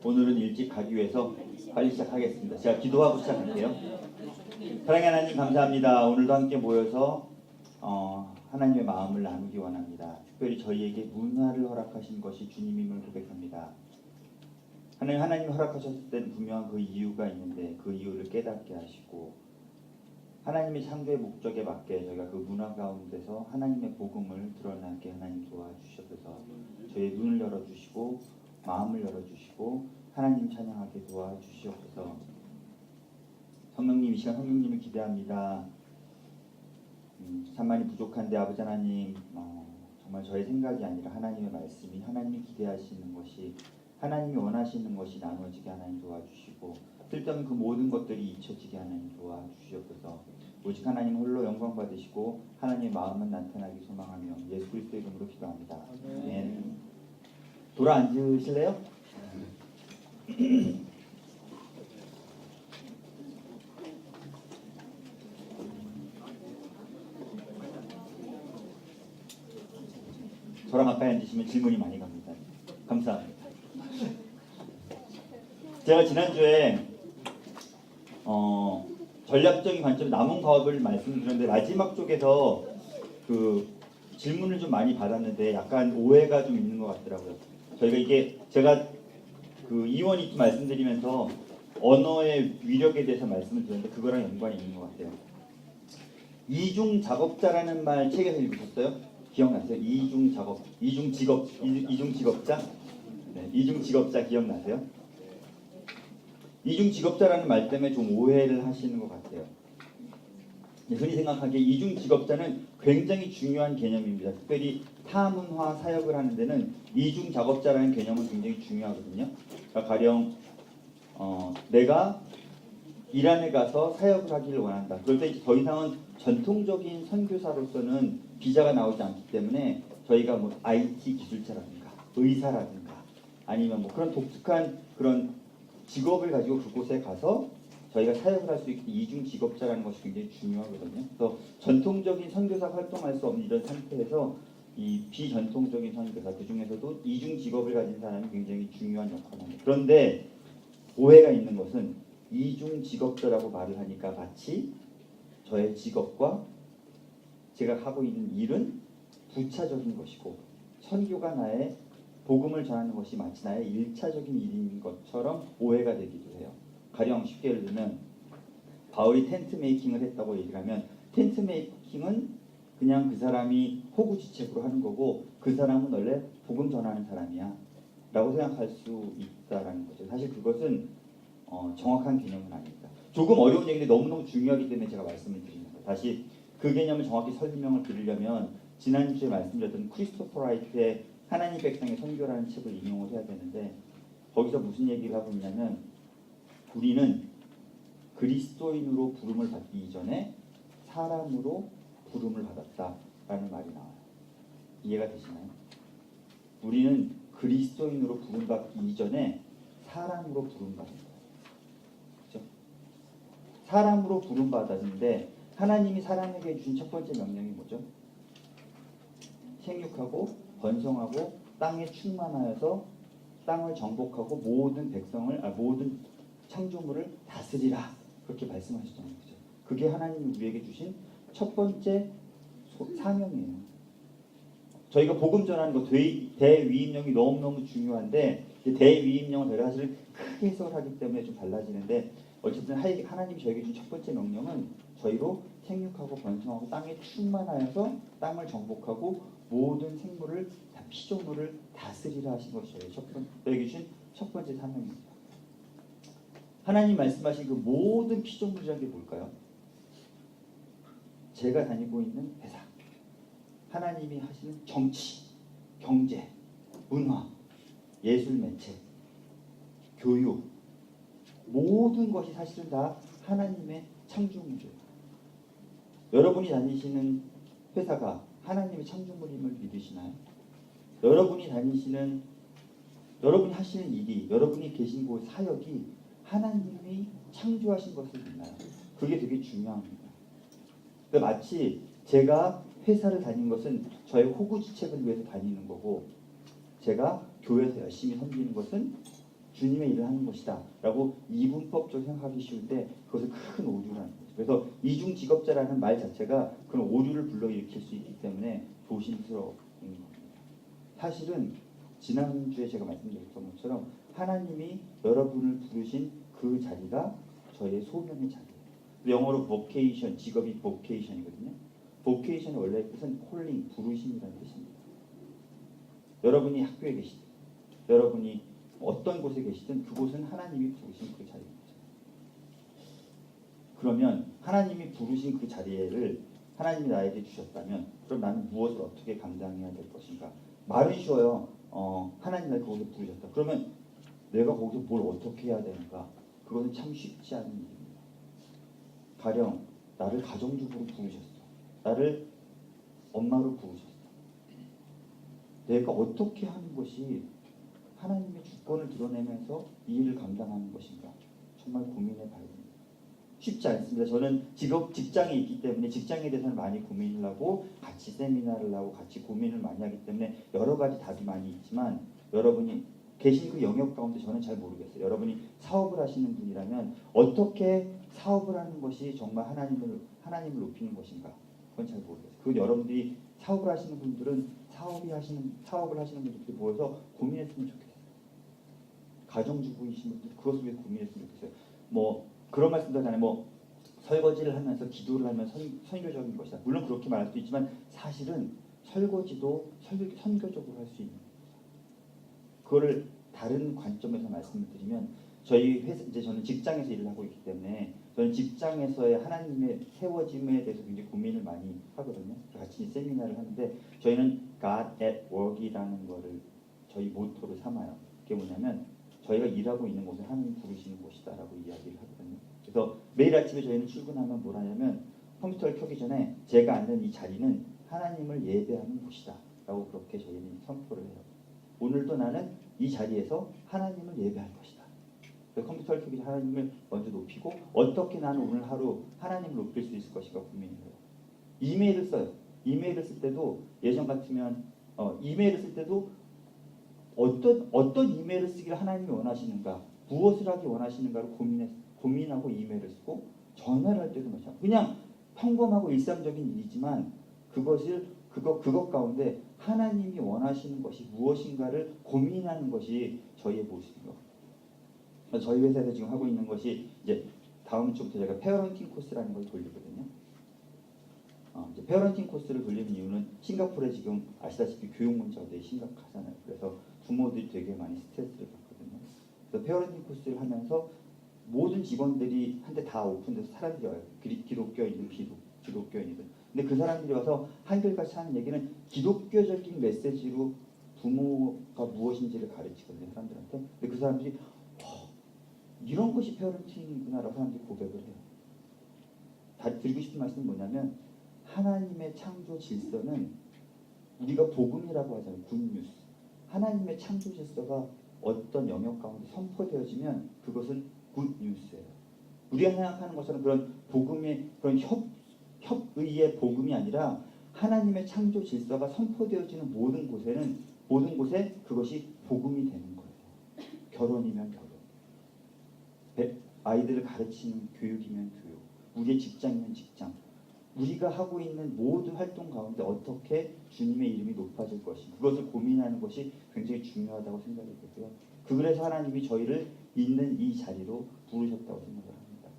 오늘은 일찍 가기 위해서 빨리 시작하겠습니다. 제가 기도하고 시작할게요. 사랑하는 하나님 감사합니다. 오늘도 함께 모여서 하나님의 마음을 나누기 원합니다. 특별히 저희에게 문화를 허락하신 것이 주님임을 고백합니다. 하나님 허락하셨을 때는 분명한 그 이유가 있는데 그 이유를 깨닫게 하시고 하나님의 창조의 목적에 맞게 저희가 그 문화 가운데서 하나님의 복음을 드러나게 하나님 도와주셔서 저희의 눈을 열어주시고 마음을 열어주시고 하나님 찬양하게 도와주시옵소서. 성령님, 이 시간 성령님을 기대합니다. 참 많이 부족한데 아버지 하나님, 정말 저의 생각이 아니라 하나님의 말씀이 하나님이 기대하시는 것이 하나님이 원하시는 것이 나누어지게 하나님 도와주시고 쓸데없는 그 모든 것들이 잊혀지게 하나님 도와주시옵소서. 오직 하나님 홀로 영광 받으시고 하나님의 마음은 나타나기 소망하며 예수 그리스도의 이름으로 기도합니다. 아멘. 돌아 앉으실래요? 저랑 가까이 앉으시면 질문이 많이 갑니다. 감사합니다. 제가 지난주에 전략적인 관점 남은 과업을 말씀드렸는데 마지막 쪽에서 그 질문을 좀 많이 받았는데 약간 오해가 좀 있는 것 같더라고요. 제가 그 이원이트 말씀드리면서 언어의 위력에 대해서 말씀을 드렸는데 그거랑 연관이 있는 것 같아요. 이중 작업자라는 말 책에서 읽으셨어요? 기억나세요? 이중 직업자? 네, 이중 직업자 기억나세요? 이중 직업자라는 말 때문에 좀 오해를 하시는 것 같아요. 흔히 생각하기에 이중 직업자는 굉장히 중요한 개념입니다. 특별히 타문화 사역을 하는 데는 이중 작업자라는 개념은 굉장히 중요하거든요. 그러니까 가령 내가 이란에 가서 사역을 하기를 원한다. 그럴 때 더 이상은 전통적인 선교사로서는 비자가 나오지 않기 때문에 저희가 뭐 IT 기술자라든가 의사라든가 아니면 뭐 그런 독특한 그런 직업을 가지고 그곳에 가서 저희가 사역을 할 수 있게 이중 직업자라는 것이 굉장히 중요하거든요. 그래서 전통적인 선교사 활동할 수 없는 이런 상태에서 이 비전통적인 선교사 그 중에서도 이중 직업을 가진 사람이 굉장히 중요한 역할을 합니다. 그런데 오해가 있는 것은 이중 직업자라고 말을 하니까 마치 저의 직업과 제가 하고 있는 일은 부차적인 것이고 선교가 나의 복음을 전하는 것이 마치 나의 일차적인 일인 것처럼 오해가 되기도 해요. 가령 쉽게 예를 들면 바울이 텐트 메이킹을 했다고 얘기를 하면 텐트 메이킹은 그냥 그 사람이 호구지책으로 하는 거고 그 사람은 원래 복음 전하는 사람이야 라고 생각할 수 있다라는 거죠. 사실 그것은 정확한 개념은 아닙니다. 조금 어려운 얘기인데 너무너무 중요하기 때문에 제가 말씀을 드리는 거예요. 다시 그 개념을 정확히 설명을 드리려면 지난주에 말씀드렸던 크리스토퍼 라이트의 하나님 백성의 선교라는 책을 인용을 해야 되는데 거기서 무슨 얘기를 하고 있냐면 우리는 그리스도인으로 부름을 받기 이전에 사람으로 부름을 받았다라는 말이 나와요. 이해가 되시나요? 우리는 그리스도인으로 부름받기 이전에 사람으로 부름받은 거예요. 그렇죠? 사람으로 부름받았는데 하나님이 사람에게 주신 첫 번째 명령이 뭐죠? 생육하고 번성하고 땅에 충만하여서 땅을 정복하고 모든 모든 창조물을 다스리라 그렇게 말씀하셨잖아요. 그렇죠? 그게 하나님이 우리에게 주신 첫 번째 사명이에요. 저희가 복음 전하는 거 대위임령이 너무너무 중요한데 대위임령은 저희가 사실 크게 해석하기 때문에 좀 달라지는데 어쨌든 하나님이 저에게 준 첫 번째 명령은 저희로 생육하고 번성하고 땅에 충만하여서 땅을 정복하고 모든 생물을 피조물을 다스리라 하신 것이 저에게 준 첫 번째 사명입니다. 하나님 말씀하신 그 모든 피조물이라는 게 뭘까요? 제가 다니고 있는 회사, 하나님이 하시는 정치, 경제, 문화, 예술 매체, 교육 모든 것이 사실은 다 하나님의 창조물이에요. 여러분이 다니시는 회사가 하나님의 창조물임을 믿으시나요? 여러분이 하시는 일이, 여러분이 계신 곳 사역이 하나님이 창조하신 것을 믿나요? 그게 되게 중요합니다. 그러니까 마치 제가 회사를 다니는 것은 저의 호구지책을 위해서 다니는 거고 제가 교회에서 열심히 섬기는 것은 주님의 일을 하는 것이다 라고 이분법적으로 생각하기 쉬울 때 그것을 큰 오류라는 거죠. 그래서 이중직업자라는 말 자체가 그런 오류를 불러일으킬 수 있기 때문에 조심스러운 겁니다. 사실은 지난주에 제가 말씀드렸던 것처럼 하나님이 여러분을 부르신 그 자리가 저희의 소명의 자리예요. 영어로 vocation, 직업이 vocation이거든요. vocation의 원래 뜻은 calling, 부르심이라는 뜻입니다. 여러분이 학교에 계시든 여러분이 어떤 곳에 계시든 그곳은 하나님이 부르신 그 자리입니다. 그러면 하나님이 부르신 그 자리를 하나님이 나에게 주셨다면 그럼 나는 무엇을 어떻게 감당해야 될 것인가? 말은 쉬워요. 하나님 날 그곳에 부르셨다. 그러면 내가 거기서 뭘 어떻게 해야 되는가? 그것은 참 쉽지 않은 일입니다. 가령 나를 가정주부로 부르셨어. 나를 엄마로 부르셨어. 내가 어떻게 하는 것이 하나님의 주권을 드러내면서 이 일을 감당하는 것인가? 정말 고민해 봐야 됩니다. 쉽지 않습니다. 저는 직장에 있기 때문에 직장에 대해서는 많이 고민을 하고 같이 세미나를 하고 같이 고민을 많이 하기 때문에 여러 가지 답이 많이 있지만 여러분이 계신 그 영역 가운데 저는 잘 모르겠어요. 여러분이 사업을 하시는 분이라면 어떻게 사업을 하는 것이 정말 하나님을 높이는 것인가? 그건 잘 모르겠어요. 그건 여러분들이 사업을 하시는 분들은 사업을 하시는 분들끼리 모여서 고민했으면 좋겠어요. 가정주부이신 분들 그것을 위해 고민했으면 좋겠어요. 뭐 그런 말씀도 하잖아요. 뭐 설거지를 하면서 기도를 하면 선교적인 것이다. 물론 그렇게 말할 수 있지만 사실은 설거지도 선교적으로 할 수 있는 거예요. 그거를 다른 관점에서 말씀을 드리면 저희 회사 이제 저는 직장에서 일을 하고 있기 때문에 저는 직장에서의 하나님의 세워짐에 대해서 굉장히 고민을 많이 하거든요. 같이 세미나를 하는데 저희는 God at Work이라는 거를 저희 모토로 삼아요. 그게 뭐냐면 저희가 일하고 있는 곳은 하나님 부르시는 곳이다라고 이야기를 하거든요. 그래서 매일 아침에 저희는 출근하면 뭘 하냐면 컴퓨터를 켜기 전에 제가 앉는 이 자리는 하나님을 예배하는 곳이다라고 그렇게 저희는 선포를 해요. 오늘도 나는 이 자리에서 하나님을 예배할 것이다. 컴퓨터를 켜기 전에 하나님을 먼저 높이고 어떻게 나는 오늘 하루 하나님을 높일 수 있을 것인가 고민을 해요. 이메일을 써요. 이메일을 쓸 때도 예전 같으면 이메일을 쓸 때도 어떤 이메일을 쓰기를 하나님이 원하시는가, 무엇을 하기 원하시는가를 고민하고 이메일을 쓰고 전화를 할 때도 마찬가지예요. 그냥 평범하고 일상적인 일이지만 그것 가운데 하나님이 원하시는 것이 무엇인가를 고민하는 것이 저희의 모습인 것 같아요. 저희 회사에서 지금 하고 있는 것이 이제 다음 주부터 제가 페어런팅 코스라는 걸 돌리거든요. 이제 페어런팅 코스를 돌리는 이유는 싱가포르에 지금 아시다시피 교육 문제가 되게 심각하잖아요. 그래서 부모들이 되게 많이 스트레스를 받거든요. 그래서 페어런팅 코스를 하면서 모든 직원들이 한테 다 오픈돼서 사람들이 와요. 기독교인이든 기독교인이든. 근데 그 사람들이 와서 한결같이 하는 얘기는 기독교적인 메시지로 부모가 무엇인지를 가르치거든요. 사람들한테. 근데 그 사람들이 이런 것이 페어런팅이구나라고 사람들이 고백을 해요. 드리고 싶은 말씀은 뭐냐면 하나님의 창조 질서는 우리가 복음이라고 하잖아요. 굿뉴스. 하나님의 창조 질서가 어떤 영역 가운데 선포되어지면 그것은 굿뉴스예요. 우리가 생각하는 것처럼 그런 복음의 그런 협의의 복음이 아니라 하나님의 창조 질서가 선포되어지는 모든 곳에 그것이 복음이 되는 거예요. 결혼이면 결혼, 아이들을 가르치는 교육이면 교육, 우리의 직장이면 직장. 우리가 하고 있는 모든 활동 가운데 어떻게 주님의 이름이 높아질 것인가 그것을 고민하는 것이 굉장히 중요하다고 생각이 되고요. 그래서 하나님이 저희를 있는 이 자리로 부르셨다고 생각을 합니다.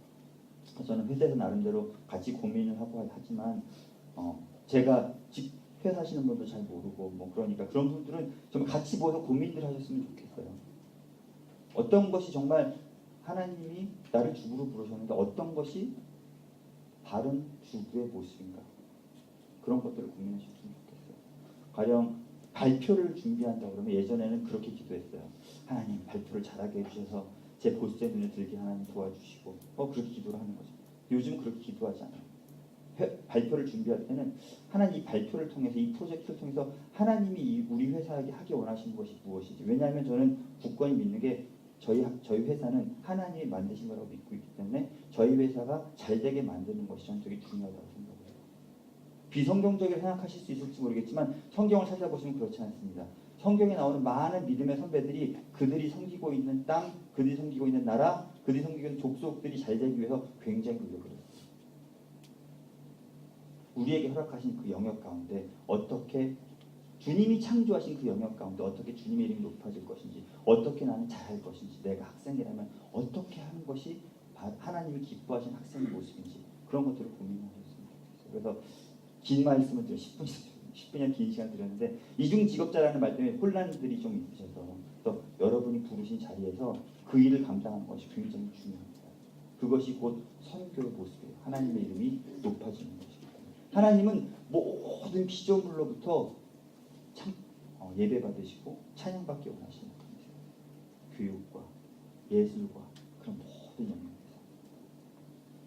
저는 회사에서 나름대로 같이 고민을 하고 하지만 제가 회사 하시는 분도 잘 모르고 그러니까 그런 분들은 좀 같이 모여서 고민들 하셨으면 좋겠어요. 어떤 것이 정말 하나님이 나를 주부로 부르셨는데 어떤 것이 바른 주부의 모습인가 그런 것들을 고민하셨으면 좋겠어요. 가령 발표를 준비한다 그러면 예전에는 그렇게 기도했어요. 하나님 발표를 잘하게 해주셔서 제 보스의 눈에 들게 하나님 도와주시고 그렇게 기도를 하는 거죠. 요즘 그렇게 기도하지 않아요. 발표를 준비할 때는 하나님 이 발표를 통해서 이 프로젝트를 통해서 하나님이 우리 회사에게 하기 원하시는 것이 무엇인지 왜냐하면 저는 굳건히 믿는 게 저희 회사는 하나님이 만드신 거라고 믿고 있기 때문에 저희 회사가 잘 되게 만드는 것이 저는 되게 중요하다고 생각을 해요. 비성경적으로 생각하실 수 있을지 모르겠지만 성경을 찾아보시면 그렇지 않습니다. 성경에 나오는 많은 믿음의 선배들이 그들이 섬기고 있는 땅, 그들이 섬기고 있는 나라, 그들이 섬기고 있는 족속들이 잘 되기 위해서 굉장히 노력을 했어요. 우리에게 허락하신 그 영역 가운데 어떻게 주님이 창조하신 그 영역 가운데 어떻게 주님의 이름이 높아질 것인지, 어떻게 나는 잘할 것인지, 내가 학생이라면 어떻게 하는 것이 하나님이 기뻐하신 학생의 모습인지, 그런 것들을 고민하셨습니다. 그래서 긴 말씀을 드려 10분이나 긴 시간 드렸는데, 이중직업자라는 말 때문에 혼란들이 좀 있으셔서, 또 여러분이 부르신 자리에서 그 일을 감당하는 것이 굉장히 중요합니다. 그것이 곧 선교의 모습이에요. 하나님의 이름이 높아지는 것입니다. 하나님은 모든 피조물로부터 예배 받으시고 찬양받기 원하시는 분이세요. 교육과 예술과 그런 모든 영역에서.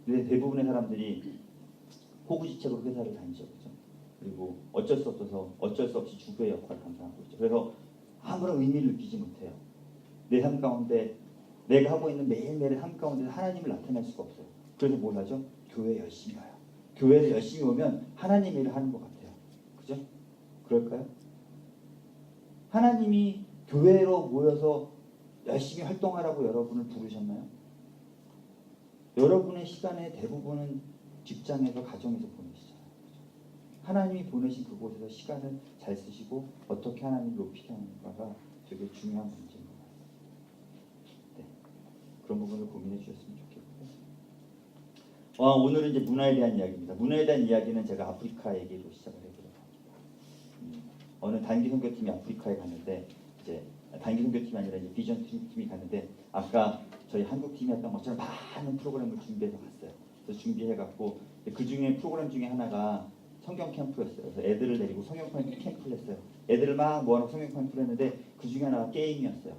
근데 대부분의 사람들이 호구지책으로 회사를 다니죠, 그렇죠? 그리고 어쩔 수 없이 주부의 역할을 감당하고 있죠. 그래서 아무런 의미를 느끼지 못해요. 내 삶 가운데 내가 하고 있는 매일매일의 삶 가운데 하나님을 나타낼 수가 없어요. 그래서 뭘 하죠? 교회 열심히 와요. 교회를 열심히 오면 하나님의 일을 하는 것 같아요. 그죠? 그럴까요? 하나님이 교회로 모여서 열심히 활동하라고 여러분을 부르셨나요? 여러분의 시간의 대부분은 직장에서 가정에서 보내시잖아요. 하나님이 보내신 그곳에서 시간을 잘 쓰시고 어떻게 하나님을 높이게 하는가가 되게 중요한 문제인 것 같아요. 네. 그런 부분을 고민해 주셨으면 좋겠고요. 오늘은 이제 문화에 대한 이야기입니다. 문화에 대한 이야기는 제가 아프리카 얘기로 시작을 해보려고 합니다. 어느 단기 선교팀이 아프리카에 갔는데, 이제 단기 선교팀이 아니라 이제 비전 팀이 갔는데, 아까 저희 한국 팀이 했던 것처럼 많은 프로그램을 준비해서 갔어요. 그래서 준비해갖고 그 중에 프로그램 중에 하나가 성경 캠프였어요. 그래서 애들을 데리고 성경 캠프를 했어요. 애들을 막 모아놓고 성경 캠프를 했는데 그 중에 하나가 게임이었어요.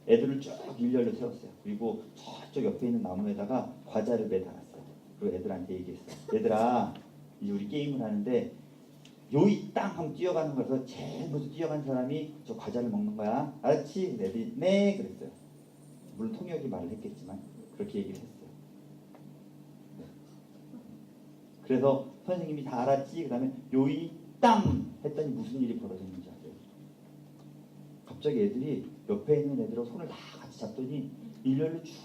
애들을 쭉 일렬로 세웠어요. 그리고 저쪽 옆에 있는 나무에다가 과자를 매달았어요. 그리고 애들한테 얘기했어요. 얘들아, 이제 우리 게임을 하는데 요이 땅 하면 뛰어가는 거라서 제일 먼저 뛰어간 사람이 저 과자를 먹는 거야. 알았지? 애들이 네 그랬어요. 물론 통역이 말을 했겠지만 그렇게 얘기를 했어요. 네. 그래서 선생님이 다 알았지? 그 다음에 요이 땅 했더니 무슨 일이 벌어졌는지 아세요? 갑자기 애들이 옆에 있는 애들하고 손을 다 같이 잡더니 일렬로 쭉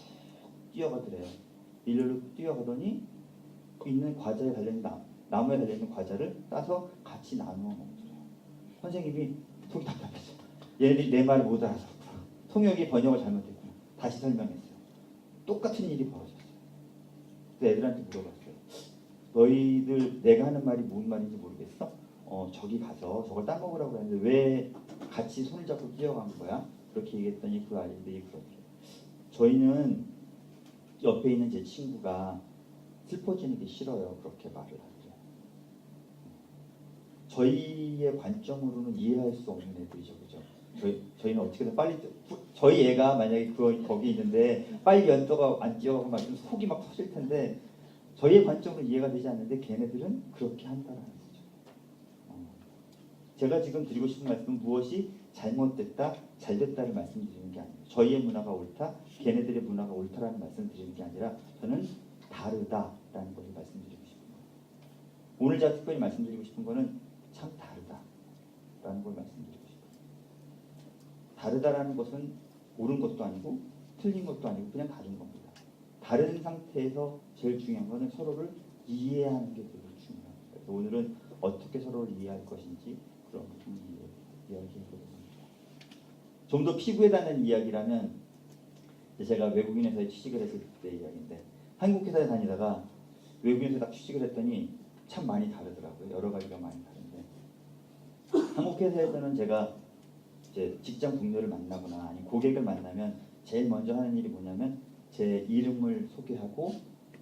뛰어가더래요. 일렬로 뛰어가더니 있는 과자에 달려있는 나무에 달려있는 과자를 따서 같이 나누어 먹더래요. 선생님이 속이 답답했어요. 얘네들이 내 말을 못 알아서 통역이 번역을 잘못했구나. 다시 설명했어요. 똑같은 일이 벌어졌어요. 그래서 애들한테 물어봤어요. 너희들 내가 하는 말이 무슨 말인지 모르겠어? 저기 가서 저걸 따먹으라고 했는데 왜 같이 손을 잡고 뛰어간 거야? 그렇게 얘기했더니 그 아이들이 그렇게, 저희는 옆에 있는 제 친구가 슬퍼지는 게 싫어요. 그렇게 말을 하죠. 저희의 관점으로는 이해할 수 없는 애들이죠. 그죠? 저희는 어떻게든 빨리, 저희 애가 만약에 거기 있는데 빨리 연도가 안 뛰어가고 막 속이 막 터질 텐데 저희의 관점으로 이해가 되지 않는데 걔네들은 그렇게 한다는 거죠. 제가 지금 드리고 싶은 말씀은 무엇이 잘못됐다, 잘됐다를 말씀드리는 게 아니에요. 저희의 문화가 옳다, 걔네들의 문화가 옳다라는 말씀을 드리는 게 아니라 저는 다르다라는 것을 말씀드리고 싶은 거예요. 오늘 제가 특별히 말씀드리고 싶은 거는 참 다르다라는 걸 말씀드리고 싶어요. 다르다라는 것은 옳은 것도 아니고 틀린 것도 아니고 그냥 다른 겁니다. 다른 상태에서 제일 중요한 것은 서로를 이해하는 게 되게 중요합니다. 그래서 오늘은 어떻게 서로를 이해할 것인지 그런 부분을 이야기해보려고 합니다. 좀 더 피부에 닿는 이야기라면 제가 외국인 회사에 취직을 했을 때 이야기인데, 한국 회사에 다니다가 외국인 회사에 딱 취직을 했더니 참 많이 다르더라고요. 여러 가지가 많이 다른데, 한국 회사에서는 제가 이제 직장 동료를 만나거나 아니 고객을 만나면 제일 먼저 하는 일이 뭐냐면 제 이름을 소개하고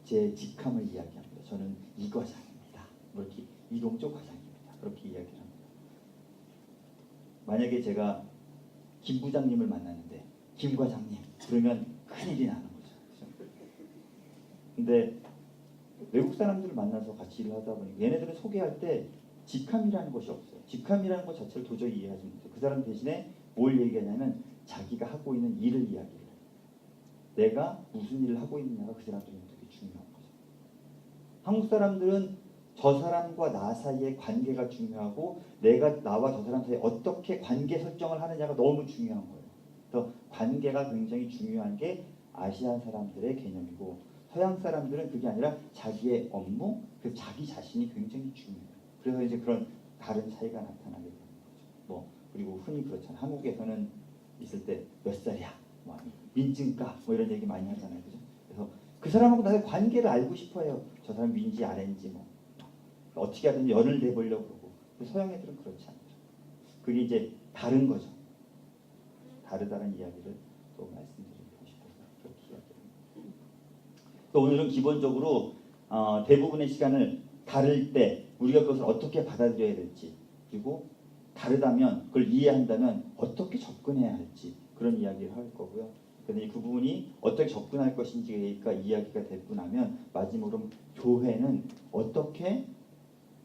제 직함을 이야기합니다. 저는 이 과장입니다. 이렇게 이동쪽 과장입니다. 그렇게 이야기를 합니다. 만약에 제가 김 부장님을 만났는데 김 과장님 그러면 큰일이 나는 거죠. 근데 외국 사람들을 만나서 같이 일을 하다 보니 얘네들은 소개할 때 직함이라는 것이 없어요. 직함이라는 것 자체를 도저히 이해하지 못해요. 그 사람 대신에 뭘 얘기하냐면 자기가 하고 있는 일을 이야기를 해요. 내가 무슨 일을 하고 있느냐가 그 사람들은 되게 중요한 거죠. 한국 사람들은 저 사람과 나 사이의 관계가 중요하고 내가 나와 저 사람 사이에 어떻게 관계 설정을 하느냐가 너무 중요한 거예요. 그래서 관계가 굉장히 중요한 게 아시안 사람들의 개념이고 서양 사람들은 그게 아니라 자기의 업무, 그 자기 자신이 굉장히 중요해요. 그래서 이제 그런 다른 차이가 나타나게 되는 거죠. 뭐 그리고 흔히 그렇잖아요. 한국에서는 있을 때 몇 살이야, 뭐 민증가, 뭐 이런 얘기 많이 하잖아요, 그죠? 그래서 그 사람하고 나의 관계를 알고 싶어요. 저 사람 윈지 아래인지 뭐 어떻게 하든지 연을 내보려고 그러고. 서양 애들은 그렇지 않죠. 그게 이제 다른 거죠. 다르다는 이야기를 또 말씀드리고 싶어서 그렇게 이야기합니다. 또 오늘은 기본적으로 대부분의 시간을 다를 때 우리가 그것을 어떻게 받아들여야 될지, 그리고 다르다면 그걸 이해한다면 어떻게 접근해야 할지 그런 이야기를 할 거고요. 그래서 그 부분이 어떻게 접근할 것인지가 이야기가 됐고 나면 마지막으로 교회는 어떻게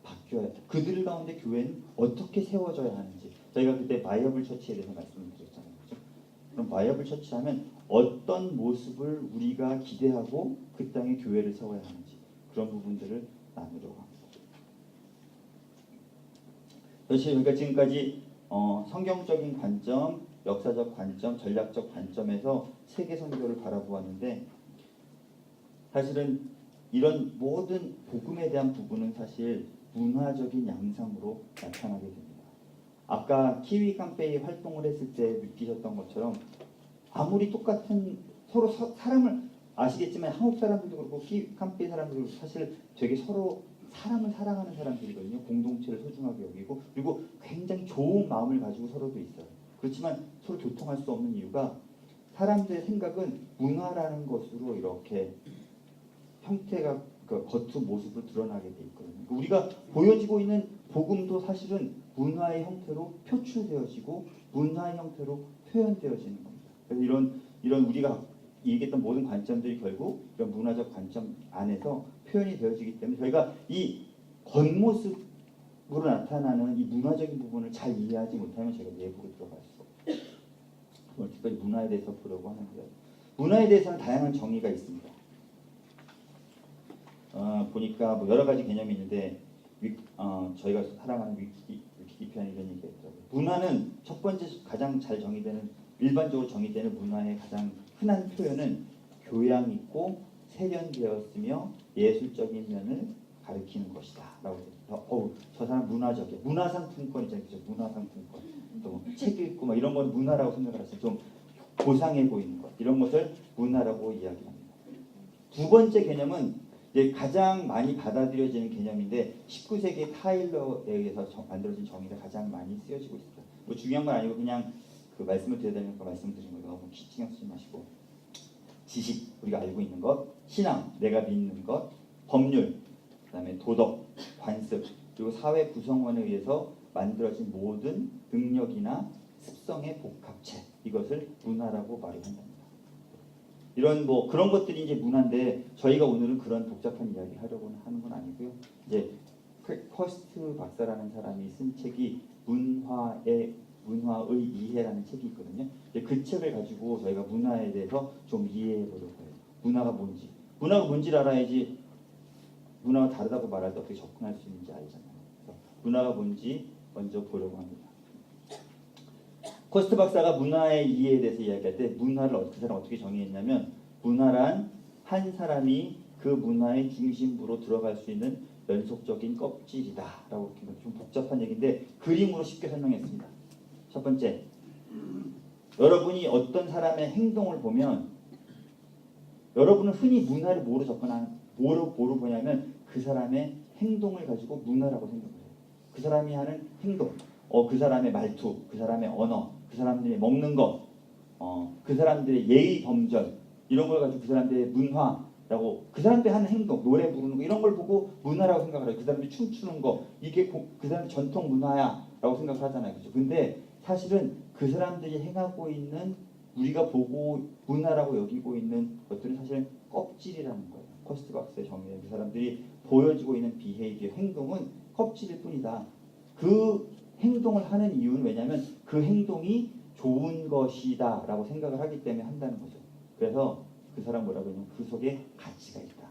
바뀌어야 돼. 그들 가운데 교회는 어떻게 세워져야 하는지. 저희가 그때 바이어블 처치에 대해서 말씀을 드렸잖아요. 그렇죠? 그럼 바이어블 처치하면 어떤 모습을 우리가 기대하고 그 땅에 교회를 세워야 하는지 그런 부분들을 나누려고 합니다. 그래서 저희가 지금까지 성경적인 관점, 역사적 관점, 전략적 관점에서 세계 선교를 바라보았는데 사실은 이런 모든 복음에 대한 부분은 사실 문화적인 양상으로 나타나게 됩니다. 아까 키위 깜페이 활동을 했을 때 느끼셨던 것처럼 아무리 똑같은 서로 사람을 아시겠지만 한국 사람들도 그렇고 키위 깜페이 사람들도 사실 되게 서로 사람을 사랑하는 사람들이거든요. 공동체를 소중하게 여기고 그리고 굉장히 좋은 마음을 가지고 서로도 있어요. 그렇지만 서로 교통할 수 없는 이유가 사람들의 생각은 문화라는 것으로 이렇게 형태가 그 겉은 모습으로 드러나게 돼 있거든요. 우리가 보여지고 있는 복음도 사실은 문화의 형태로 표출되어지고 문화의 형태로 표현되어지는 겁니다. 그래서 이런 우리가 얘기했던 모든 관점들이 결국 이런 문화적 관점 안에서 표현이 되어지기 때문에 저희가 이 겉모습으로 나타나는 이 문화적인 부분을 잘 이해하지 못하면 저희가 내부로 들어갈 수 없어요. 오늘 특별히 문화에 대해서 보려고 하는데요. 문화에 대해서는 다양한 정의가 있습니다. 보니까 뭐 여러 가지 개념이 있는데 저희가 사랑하는 위키피디아는 이런 얘기가 있더라고요. 문화는 첫 번째 가장 잘 정의되는 일반적으로 정의되는 문화의 가장 흔한 표현은 교양 있고 세련되었으며 예술적인 면을 가리키는 것이다 라고 해서 저 사람 문화적이야. 문화상품권이잖아요. 그죠? 문화상품권. 또 책 읽고 막 이런 건 문화라고 생각을 하세요. 좀 고상해 보이는 것. 이런 것을 문화라고 이야기합니다. 두 번째 개념은 이제 가장 많이 받아들여지는 개념인데 19세기 타일러에 의해서 만들어진 정의가 가장 많이 쓰여지고 있습니다. 뭐 중요한 건 아니고 그냥 그 말씀을 드려야 되니까 말씀드린 거예요. 너무 신경 쓰지 마시고 지식, 우리가 알고 있는 것, 신앙, 내가 믿는 것, 법률, 그다음에 도덕, 관습, 그리고 사회 구성원에 의해서 만들어진 모든 능력이나 습성의 복합체, 이것을 문화라고 말을 한답니다. 이런 뭐 그런 것들이 이제 문화인데 저희가 오늘은 그런 복잡한 이야기 하려고 하는 건 아니고요. 이제 커스트 박사라는 사람이 쓴 책이 문화의 이해라는 책이 있거든요. 그 책을 가지고 저희가 문화에 대해서 좀 이해해 보려고 해요. 문화가 뭔지를 알아야지 문화가 다르다고 말할 때 어떻게 접근할 수 있는지 알잖아요. 그래서 문화가 뭔지 먼저 보려고 합니다. 커스트 박사가 문화의 이해에 대해서 이야기할 때 문화를 그 사람 어떻게 정의했냐면 문화란 한 사람이 그 문화의 중심부로 들어갈 수 있는 연속적인 껍질이다 라고 좀 복잡한 얘기인데 그림으로 쉽게 설명했습니다. 첫 번째, 여러분이 어떤 사람의 행동을 보면 여러분은 흔히 문화를 뭐로 보냐면 그 사람의 행동을 가지고 문화라고 생각을 해요. 그 사람이 하는 행동, 그 사람의 말투, 그 사람의 언어, 그 사람들이 먹는 것, 그 사람들의 예의 범절 이런 걸 가지고 그 사람들의 문화라고 그 사람들이 하는 행동, 노래 부르는 거 이런 걸 보고 문화라고 생각을 해요. 그 사람들이 춤추는 거 이게 그 사람의 전통 문화야라고 생각을 하잖아요. 그죠? 근데 사실은 그 사람들이 행하고 있는 우리가 보고 문화라고 여기고 있는 것들은 사실 껍질이라는 거예요. 커스트 박사의 정의에 그 사람들이 보여지고 있는 비헤이비어 행동은 껍질일 뿐이다. 그 행동을 하는 이유는 왜냐하면 그 행동이 좋은 것이다 라고 생각을 하기 때문에 한다는 거죠. 그래서 그 사람 뭐라고 하냐면 그 속에 가치가 있다.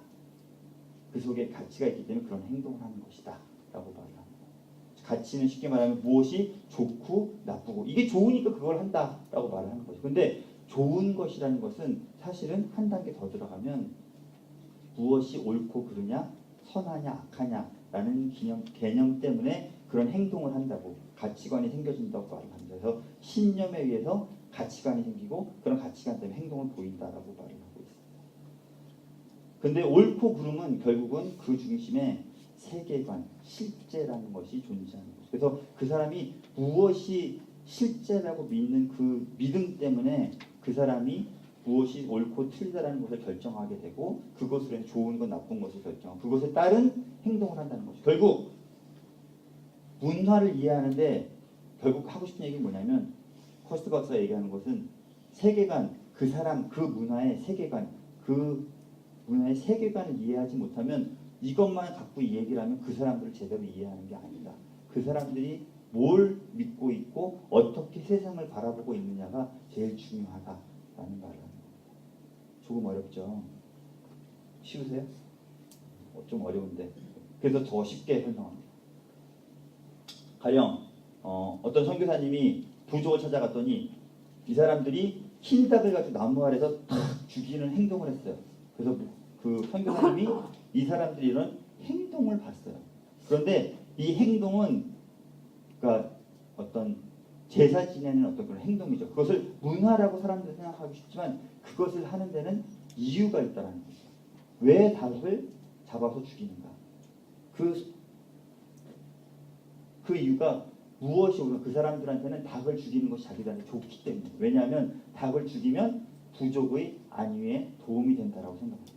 그 속에 가치가 있기 때문에 그런 행동을 하는 것이다 라고 말을 합니다. 가치는 쉽게 말하면 무엇이 좋고 나쁘고 이게 좋으니까 그걸 한다 라고 말을 하는 거죠. 근데 좋은 것이라는 것은 사실은 한 단계 더 들어가면 무엇이 옳고 그르냐 선하냐 악하냐 라는 개념 때문에 그런 행동을 한다고 가치관이 생겨진다고 말을 합니다. 그래서 신념에 의해서 가치관이 생기고 그런 가치관 때문에 행동을 보인다라고 말을 하고 있습니다. 근데 옳고 그름은 결국은 그 중심에 세계관, 실제라는 것이 존재하는 거죠. 그래서 그 사람이 무엇이 실제라고 믿는 그 믿음 때문에 그 사람이 무엇이 옳고 틀리다라는 것을 결정하게 되고 그것으로 좋은 것 나쁜 것을 결정하고 그것에 따른 행동을 한다는 거죠. 결국 문화를 이해하는데 결국 하고 싶은 얘기는 뭐냐면 커스트 박사가 얘기하는 것은 세계관, 그 사람, 그 문화의 세계관, 그 문화의 세계관을 이해하지 못하면 이것만 갖고 이 얘기를 하면 그 사람들을 제대로 이해하는 게 아니다. 그 사람들이 뭘 믿고 있고 어떻게 세상을 바라보고 있느냐가 제일 중요하다라는 말을 합니다. 조금 어렵죠? 쉬우세요? 좀 어려운데 그래서 더 쉽게 설명합니다. 가령 어떤 선교사님이 부족을 찾아갔더니 이 사람들이 흰 닭을 가지고 나무 아래서 탁 죽이는 행동을 했어요. 그래서 그 선교사님이 이 사람들이 이런 행동을 봤어요. 그런데 이 행동은 그러니까 어떤 제사 지내는 어떤 그런 행동이죠. 그것을 문화라고 사람들이 생각하기 쉽지만 그것을 하는 데는 이유가 있다라는 거죠. 왜 닭을 잡아서 죽이는가? 그 이유가 무엇이 오면 그 사람들한테는 닭을 죽이는 것이 자기들한테 좋기 때문에. 왜냐하면 닭을 죽이면 부족의 안위에 도움이 된다라고 생각합니다.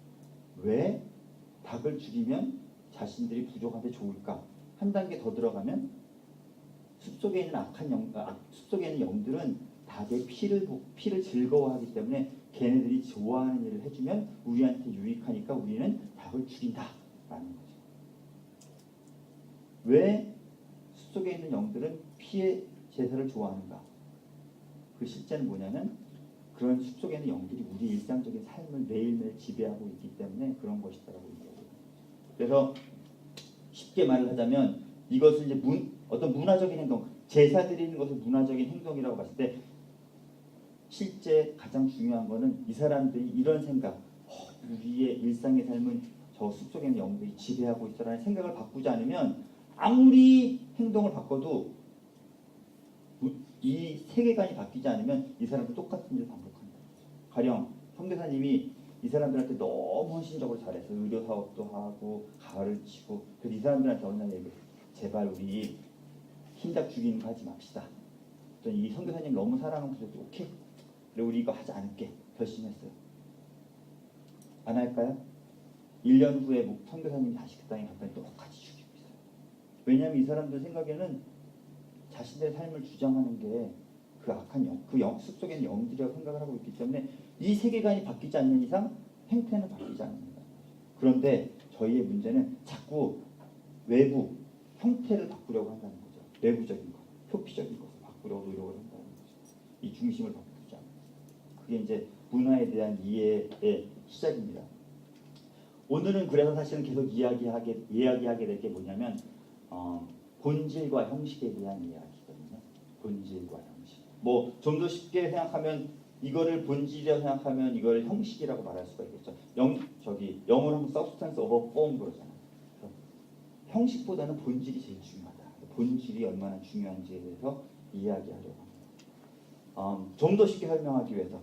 왜 닭을 죽이면 자신들이 부족한테 좋을까? 한 단계 더 들어가면 숲속에 있는 숲속에 있는 영들은 닭의 피를 즐거워하기 때문에 걔네들이 좋아하는 일을 해주면 우리한테 유익하니까 우리는 닭을 죽인다라는 거죠. 왜 숲속에 있는 영들은 피의 제사를 좋아하는가? 그 실제는 뭐냐면 그런 숲속에 있는 영들이 우리 일상적인 삶을 매일매일 지배하고 있기 때문에 그런 것이다라고 얘기합니다. 그래서 쉽게 말을 하자면 이것을 이제 어떤 문화적인 행동, 제사 드리는 것을 문화적인 행동이라고 봤을 때 실제 가장 중요한 거는 이 사람들이 이런 생각, 우리의 일상의 삶은 저 숲속에 있는 영들이 지배하고 있어라는 생각을 바꾸지 않으면 아무리 행동을 바꿔도 이 세계관이 바뀌지 않으면 이 사람도 똑같은 일을 반복한다. 가령 선교사님이 이 사람들한테 너무 헌신적으로 잘해서 의료 사업도 하고 가르치고 그래서 이 사람들한테 어느 날 얘기해. 제발 우리 흰닭 죽이는 거 하지 맙시다. 이 선교사님 너무 사랑하는 분들도 오케이. 그래 우리 이거 하지 않을게. 결심했어요. 안 할까요? 1년 후에 선교사님이 다시 그 땅에 갔더니 똑같이 죽이고 있어요. 왜냐하면 이 사람들 생각에는 자신들의 삶을 주장하는 게 그 악한 숲속에 있는 영들이라고 생각을 하고 있기 때문에 이 세계관이 바뀌지 않는 이상 행태는 바뀌지 않는다. 그런데 저희의 문제는 자꾸 외부 형태를 바꾸려고 한다는 거죠. 외부적인 것, 표피적인 것을 바꾸려고 노력을 한다는 거죠. 이 중심을 바꾸지 않는 거죠. 그게 이제 문화에 대한 이해의 시작입니다. 오늘은 그래서 사실은 계속 이야기하게 될 게 뭐냐면 본질과 형식에 대한 이야기거든요. 본질과 형식. 뭐 좀 더 쉽게 생각하면 이거를 본질이라고 생각하면 이걸 형식이라고 말할 수가 있겠죠. 영어로 하면 substance over form 그러잖아요. 형식보다는 본질이 제일 중요하다. 본질이 얼마나 중요한지에 대해서 이야기하려고 합니다. 좀 더 쉽게 설명하기 위해서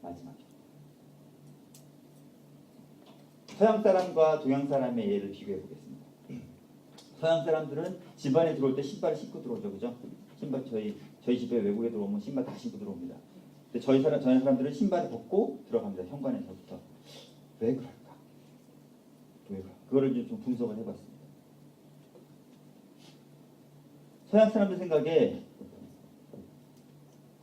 마지막에 서양 사람과 동양 사람의 예를 비교해 보겠습니다. 서양 사람들은 집안에 들어올 때 신발을 신고 들어오죠, 그죠? 신발 저희 집에 외국에 들어오면 신발 다 신고 들어옵니다. 근데 저희 사람들은 신발을 벗고 들어갑니다. 현관에서부터. 왜 그럴까? 그거를 이제 좀 분석을 해봤습니다. 서양 사람들 생각에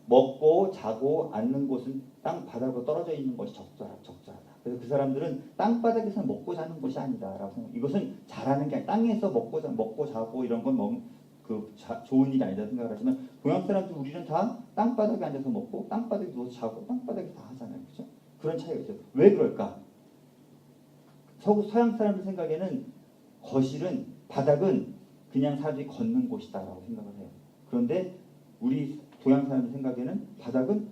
먹고 자고 앉는 곳은 땅 바닥으로 떨어져 있는 것이 적절하다. 그래서 그 사람들은 땅바닥에서 먹고 자는 것이 아니다라고 생각. 이것은 잘하는 게 아니라 땅에서 먹고 자고 이런 건 좋은 일이 아니다 생각을 하지만 동양 사람들 우리는 다 땅바닥에 앉아서 먹고 땅바닥에 누워서 자고 땅바닥에 다 하잖아요, 그렇죠? 그런 차이가 있어요. 왜 그럴까? 서양 사람들 생각에는 거실은 바닥은 그냥 사람들이 걷는 곳이다라고 생각을 해요. 그런데 우리 동양 사람들 생각에는 바닥은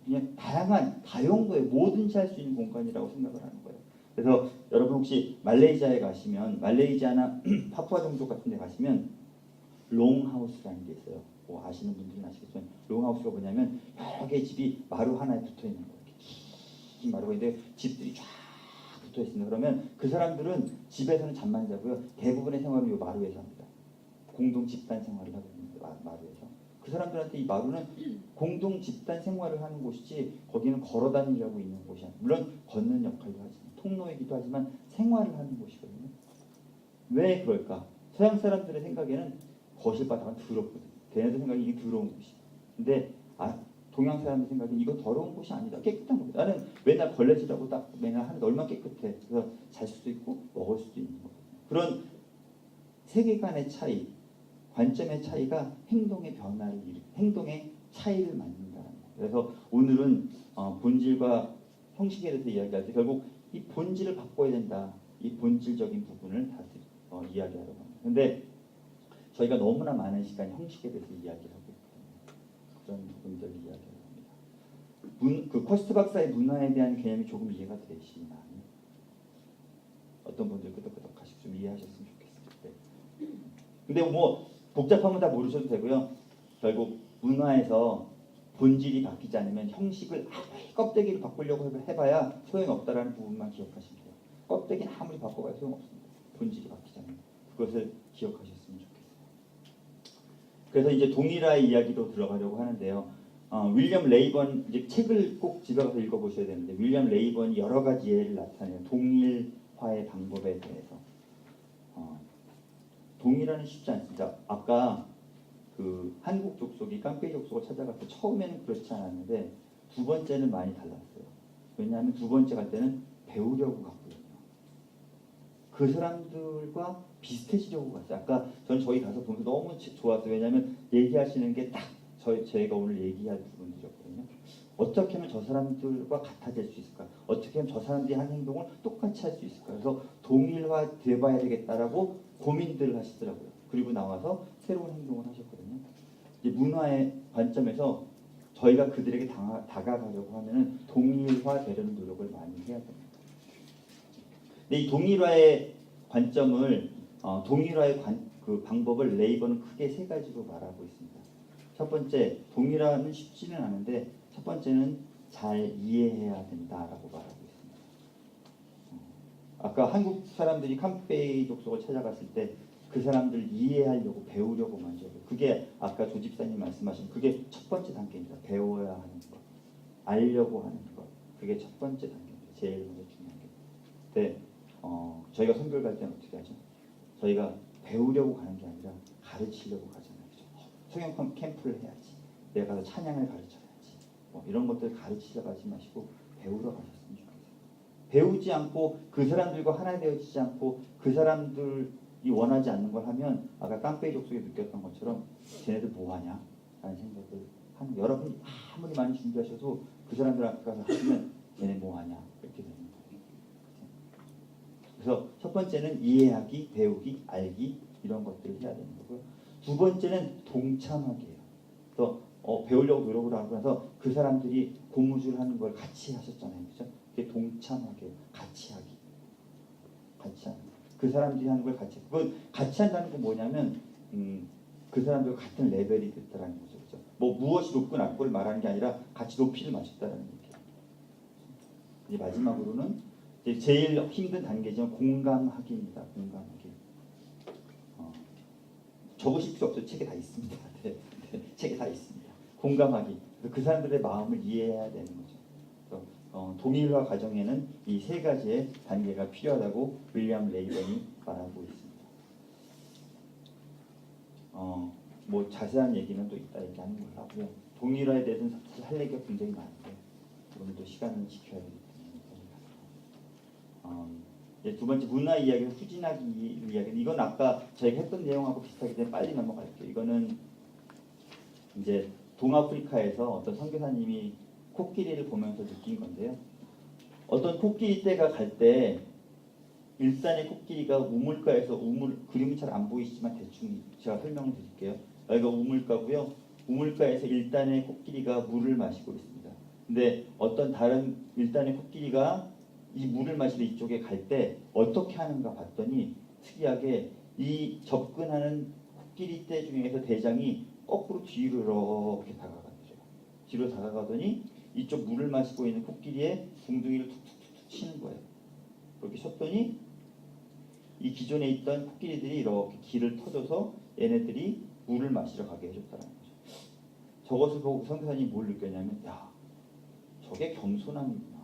그냥 다양한 다용도의 뭐든지 할 수 있는 공간이라고 생각을 하는 거예요. 그래서 여러분 혹시 말레이시아에 가시면 말레이시아나 파푸아 종족 같은 데 가시면 롱하우스라는 게 있어요. 뭐 아시는 분들은 아시겠지만 롱하우스가 뭐냐면 여러 개의 집이 마루 하나에 붙어 있는 거예요. 긴 마루가 있는데 집들이 쫙 붙어 있습니다. 그러면 그 사람들은 집에서는 잠만 자고요. 대부분의 생활은 이 마루에서 합니다. 공동 집단 생활을 하거든요. 마루에서. 그 사람들한테 이 마루는 공동 집단 생활을 하는 곳이지 거기는 걸어 다니려고 있는 곳이 아니에요. 물론 걷는 역할도 하지만 통로이기도 하지만 생활을 하는 곳이거든요. 왜 그럴까? 서양 사람들의 생각에는 거실 바닥은 더럽거든요. 걔네들 생각에 이게 더러운 곳이야. 근데 동양 사람들 생각에 이거 더러운 곳이 아니다. 깨끗한 곳. 나는 맨날 걸레질하고 딱 맨날 하는데 얼마나 깨끗해. 그래서 잘 수도 있고 먹을 수도 있는 거거든요. 그런 세계관의 차이, 관점의 차이가 행동의 변화를 행동의 차이를 만든다는 거예요. 그래서 오늘은 본질과 형식에 대해서 이야기할 때 결국 이 본질을 바꿔야 된다. 이 본질적인 부분을 다시 이야기하려고 합니다. 근데 저희가 너무나 많은 시간 형식에 대해서 이야기를 하고 있거든요. 그런 부분들을 이야기하려고 합니다. 그 커스트 박사의 문화에 대한 개념이 조금 이해가 되시나요? 어떤 분들 끄덕끄덕 하시고 좀 이해하셨으면 좋겠어요. 네. 근데 뭐 복잡하면 다 모르셔도 되고요. 결국 문화에서 본질이 바뀌지 않으면 형식을 아무리 껍데기를 바꾸려고 해봐야 소용없다라는 부분만 기억하시면 돼요. 껍데기는 아무리 바꿔봐야 소용없습니다. 본질이 바뀌지 않으면. 그것을 기억하셨으면 좋겠어요. 그래서 이제 동일화의 이야기로 들어가려고 하는데요. 윌리엄 레이번 이제 책을 꼭 집에 가서 읽어보셔야 되는데 윌리엄 레이번이 여러 가지 예를 나타내요. 동일화의 방법에 대해서. 동일화는 쉽지 않습니다. 아까 그 한국 족속이 깡페이 족속을 찾아갈 때 처음에는 그렇지 않았는데 두 번째는 많이 달랐어요. 왜냐하면 두 번째 갈 때는 배우려고 갔거든요. 그 사람들과 비슷해지려고 갔어요. 아까 저는 저희 가서 보면서 너무 좋았어요. 왜냐하면 얘기하시는 게 딱 저희가 오늘 얘기할 부분들이었거든요. 어떻게 하면 저 사람들과 같아질 수 있을까? 어떻게 하면 저 사람들이 한 행동을 똑같이 할 수 있을까? 그래서 동일화돼봐야 되겠다라고 고민들을 하시더라고요. 그리고 나와서 새로운 행동을 하셨거든요. 이제 문화의 관점에서 저희가 그들에게 다가가려고 하면은 동일화되려는 노력을 많이 해야 됩니다. 근데 이 동일화의 관점을 동일화의 그 방법을 레이번은 크게 세 가지로 말하고 있습니다. 첫 번째, 동일화는 쉽지는 않은데 첫 번째는 잘 이해해야 된다라고 말하고 있습니다. 아까 한국 사람들이 캄페이 족속을 찾아갔을 때 그 사람들 이해하려고 배우려고 먼저 그게 아까 조 집사님 말씀하신 그게 첫 번째 단계입니다. 배워야 하는 것, 알려고 하는 것, 그게 첫 번째 단계입니다. 제일 먼저 중요한 게. 근데 저희가 선교를 갈 때는 어떻게 하죠? 저희가 배우려고 가는 게 아니라 가르치려고 가잖아요. 그죠? 성경 캠프를 해야지. 내가 가서 찬양을 가르쳐야지. 뭐 이런 것들 가르치려 가지 마시고 배우러 가셨으면 좋겠어요. 배우지 않고 그 사람들과 하나 되어지지 않고 그 사람들이 원하지 않는 걸 하면 아까 깡페이 족속에 느꼈던 것처럼 쟤네들 뭐하냐? 라는 생각을 하는 거예요. 여러분이 아무리 많이 준비하셔도 그 사람들 앞에 가서 하시면 쟤네 뭐하냐? 이렇게 되는 거예요. 그래서 첫 번째는 이해하기, 배우기, 알기 이런 것들을 해야 되는 거고요. 두 번째는 동참하기예요. 그래서 배우려고 노력을 하고 나서 그 사람들이 고무줄 하는 걸 같이 하셨잖아요. 그죠? 그게 동참하기예요. 같이 하기. 같이 하는 거. 그 사람들이 하는 걸 같이. 그건 같이 한다는 건 뭐냐면 그 사람들과 같은 레벨이 됐다라는 거죠. 그죠? 뭐 무엇이 높고 낮고를 말하는 게 아니라 같이 높이를 맞췄다라는 얘기예요. 이제 마지막으로는 이제 제일 힘든 단계지만 공감하기입니다. 공감하기. 적으실 필요 없어요. 책에 다 있습니다. 네, 네, 책에 다 있습니다. 공감하기. 그 사람들의 마음을 이해해야 되는 거죠. 그래서 동일화 과정에는 이 세 가지의 단계가 필요하다고 윌리엄 레이번이 말하고 있습니다. 뭐 자세한 얘기는 또 이따 얘기하는 걸로 하고요. 동일화에 대해서는 사실 할 얘기가 굉장히 많은데 오늘도 시간을 지켜야 되기 때문에 두 번째 문화 이야기는 후진하기 이야기. 이건 아까 저희가 했던 내용하고 비슷하기 때문에 빨리 넘어갈게요. 이거는 이제 동아프리카에서 어떤 선교사님이 코끼리를 보면서 느낀 건데요. 어떤 코끼리 떼가 갈 때 일단의 코끼리가 우물가에서 그림은 잘 안 보이시지만 대충 제가 설명을 드릴게요. 여기가 우물가고요. 우물가에서 일단의 코끼리가 물을 마시고 있습니다. 근데 어떤 다른 일단의 코끼리가 이 물을 마시러 이쪽에 갈 때 어떻게 하는가 봤더니 특이하게 이 접근하는 코끼리 떼 중에서 대장이 거꾸로 뒤로 이렇게 다가가죠. 뒤로 다가가더니 이쪽 물을 마시고 있는 코끼리의 둥둥이를 툭툭툭툭 치는 거예요. 그렇게 쳤더니 이 기존에 있던 코끼리들이 이렇게 길을 터줘서 얘네들이 물을 마시러 가게 해줬다는 거죠. 저것을 보고 선교사님이 뭘 느꼈냐면, 야, 저게 겸손함이구나.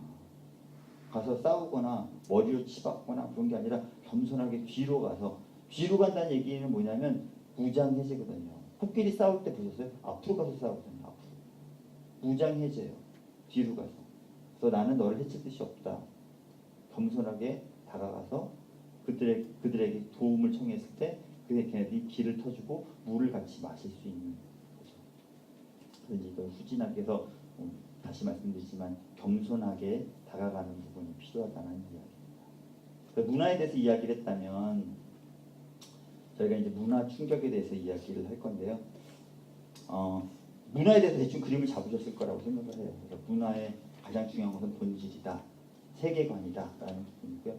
가서 싸우거나 머리로 치받거나 그런 게 아니라 겸손하게 뒤로 가서, 뒤로 간다는 얘기는 뭐냐면 무장해제거든요. 코끼리 싸울 때 보셨어요? 앞으로 가서 싸우거든요. 앞으로. 무장해제예요. 뒤로 가서. 그래서 나는 너를 해칠 뜻이 없다. 겸손하게 다가가서 그들에게 도움을 청했을 때 걔네들이 길을 터주고 물을 같이 마실 수 있는 거죠. 그래서 이걸 후진하게 해서 다시 말씀드리지만 겸손하게 다가가는 부분이 필요하다는 이야기입니다. 문화에 대해서 이야기를 했다면 저희가 이제 문화 충격에 대해서 이야기를 할 건데요. 문화에 대해서 대충 그림을 잡으셨을 거라고 생각을 해요. 그래서 문화의 가장 중요한 것은 본질이다, 세계관이다라는 부분이고요.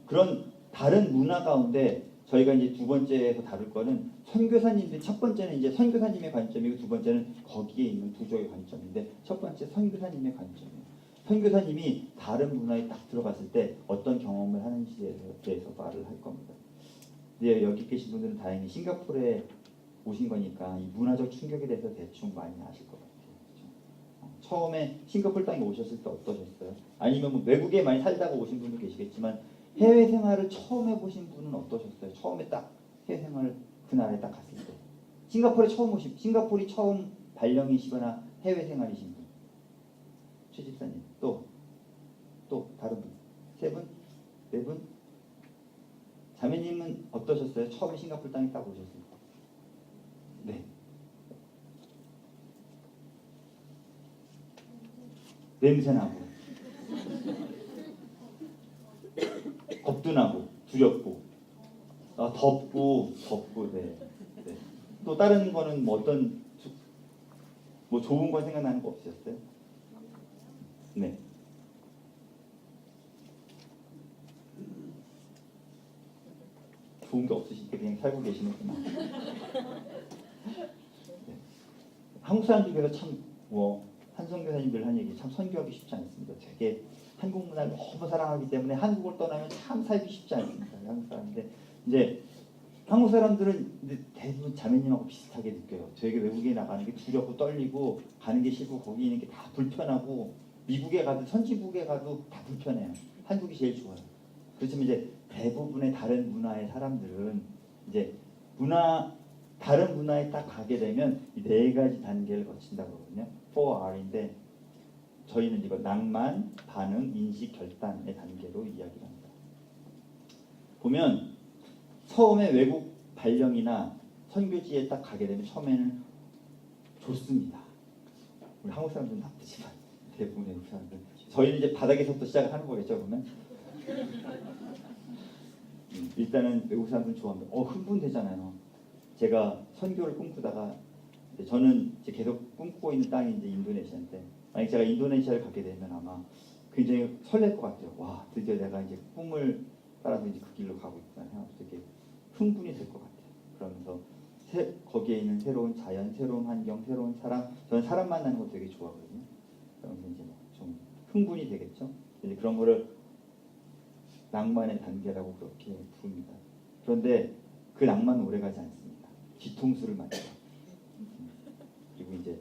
그런 다른 문화 가운데 저희가 이제 두 번째에서 다룰 거는 선교사님들, 첫 번째는 이제 선교사님의 관점이고 두 번째는 거기에 있는 부족의 관점인데, 첫 번째 선교사님의 관점이에요. 선교사님이 다른 문화에 딱 들어갔을 때 어떤 경험을 하는지에 대해서 말을 할 겁니다. 근데 여기 계신 분들은 다행히 싱가포르에 오신 거니까 이 문화적 충격에 대해서 대충 많이 아실 것 같아요. 그렇죠? 처음에 싱가포르 땅에 오셨을 때 어떠셨어요? 아니면 뭐 외국에 많이 살다가 오신 분도 계시겠지만 해외 생활을 처음 해보신 분은 어떠셨어요? 처음에 딱 해외 생활을 그 나라에 딱 갔을 때 싱가포르이 처음 발령이시거나 해외 생활이신 분, 최 집사님, 또 다른 분, 세 분, 네 분, 자매님은 어떠셨어요? 처음에 싱가포르 땅에 딱 오셨을 때. 네. 냄새나고 겁도 나고 두렵고 덥고 네. 또 다른 거는 뭐 어떤 뭐 좋은 거 생각나는 거 없으셨어요? 네. 좋은 게 없으시니까 그냥 살고 계시는구나. 네. 한국 사람들 중에서 참 한선교사님들 한 얘기, 참 선교하기 쉽지 않습니다. 되게 한국 문화를 너무 사랑하기 때문에 한국을 떠나면 참 살기 쉽지 않습니다. 한국 사람인데 이제 한국 사람들은 대부분 자매님하고 비슷하게 느껴요. 되게 외국에 나가는 게 두렵고 떨리고 가는 게 싫고 거기 있는 게 다 불편하고 미국에 가도 선진국에 가도 다 불편해요. 한국이 제일 좋아요. 그렇지만 이제 대부분의 다른 문화의 사람들은 이제 다른 문화에 딱 가게 되면 이 네 가지 단계를 거친다고 그러거든요. 4R인데 저희는 이거 낭만, 반응, 인식, 결단의 단계로 이야기를 합니다. 보면 처음에 외국 발령이나 선교지에 딱 가게 되면 처음에는 좋습니다. 우리 한국 사람들은 나쁘지만 대부분의 외국 사람들, 저희는 이제 바닥에서부터 시작을 하는 거겠죠. 그러면 일단은 외국 사람들은 좋아합니다. 흥분되잖아요. 제가 선교를 꿈꾸다가 저는 이제 계속 꿈꾸고 있는 땅이 이제 인도네시아인데, 만약 제가 인도네시아를 가게 되면 아마 굉장히 설렐 것 같아요. 와, 드디어 내가 이제 꿈을 따라서 이제 그 길로 가고 있구나 해서 되게 흥분이 될 것 같아요. 그러면서 거기에 있는 새로운 자연, 새로운 환경, 새로운 사람, 저는 사람 만나는 거 되게 좋아하거든요. 그러면서 이제 좀 흥분이 되겠죠. 이제 그런 거를 낭만의 단계라고 그렇게 부릅니다. 그런데 그 낭만은 오래가지 않습니다. 뒤통수를 맞죠. 그리고 이제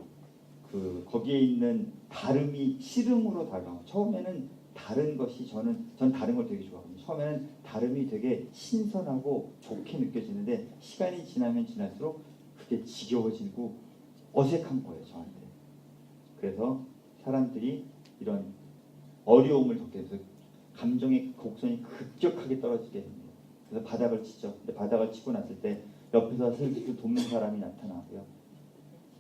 거기에 있는 다름이 싫음으로 다가와요. 처음에는 다른 것이 전 다른 걸 되게 좋아하거든요. 처음에는 다름이 되게 신선하고 좋게 느껴지는데 시간이 지나면 지날수록 그게 지겨워지고 어색한 거예요, 저한테. 그래서 사람들이 이런 어려움을 겪게 돼서 감정의 곡선이 급격하게 떨어지게 됩니다. 그래서 바닥을 치죠. 근데 바닥을 치고 났을 때 옆에서 슬슬 돕는 사람이 나타나고요.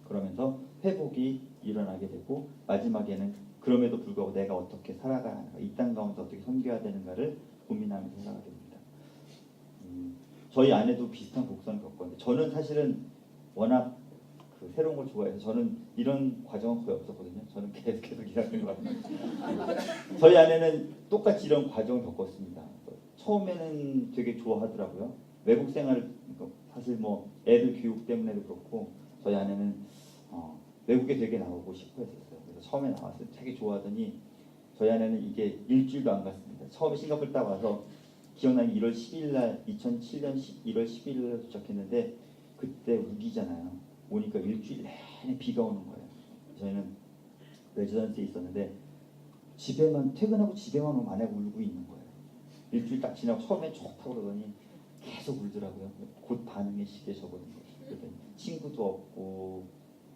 그러면서 회복이 일어나게 되고 마지막에는 그럼에도 불구하고 내가 어떻게 살아가는가, 이 땅 가운데 어떻게 섬겨야 되는가를 고민하면서 살아가게 됩니다. 저희 아내도 비슷한 곡선을 겪었는데 저는 사실은 워낙 그 새로운 걸 좋아해서 저는 이런 과정은 거의 없었거든요. 저는 계속 일하는 것 같아요. 저희 아내는 똑같이 이런 과정을 겪었습니다. 처음에는 되게 좋아하더라고요. 외국 생활을 사실 뭐 애들 교육 때문에도 그렇고 저희 아내는 외국에 되게 나오고 싶어 했었어요. 그래서 처음에 나왔을 때 되게 좋아하더니 저희 아내는 이게 일주일도 안 갔습니다. 처음에 싱가포르 딱 와서 기억나는 1월 10일 날 2007년 1월 10일 날 도착했는데 그때 우기잖아요. 오니까 일주일 내내 비가 오는 거예요. 저희는 레지던스에 있었는데 집에만 퇴근하고 집에만 오면 아내가 울고 있는 거예요. 일주일 딱 지나고 처음에 좋다고 그러더니 계속 울더라고요. 곧 반응의 시기에 접어든 거죠. 그랬더니 친구도 없고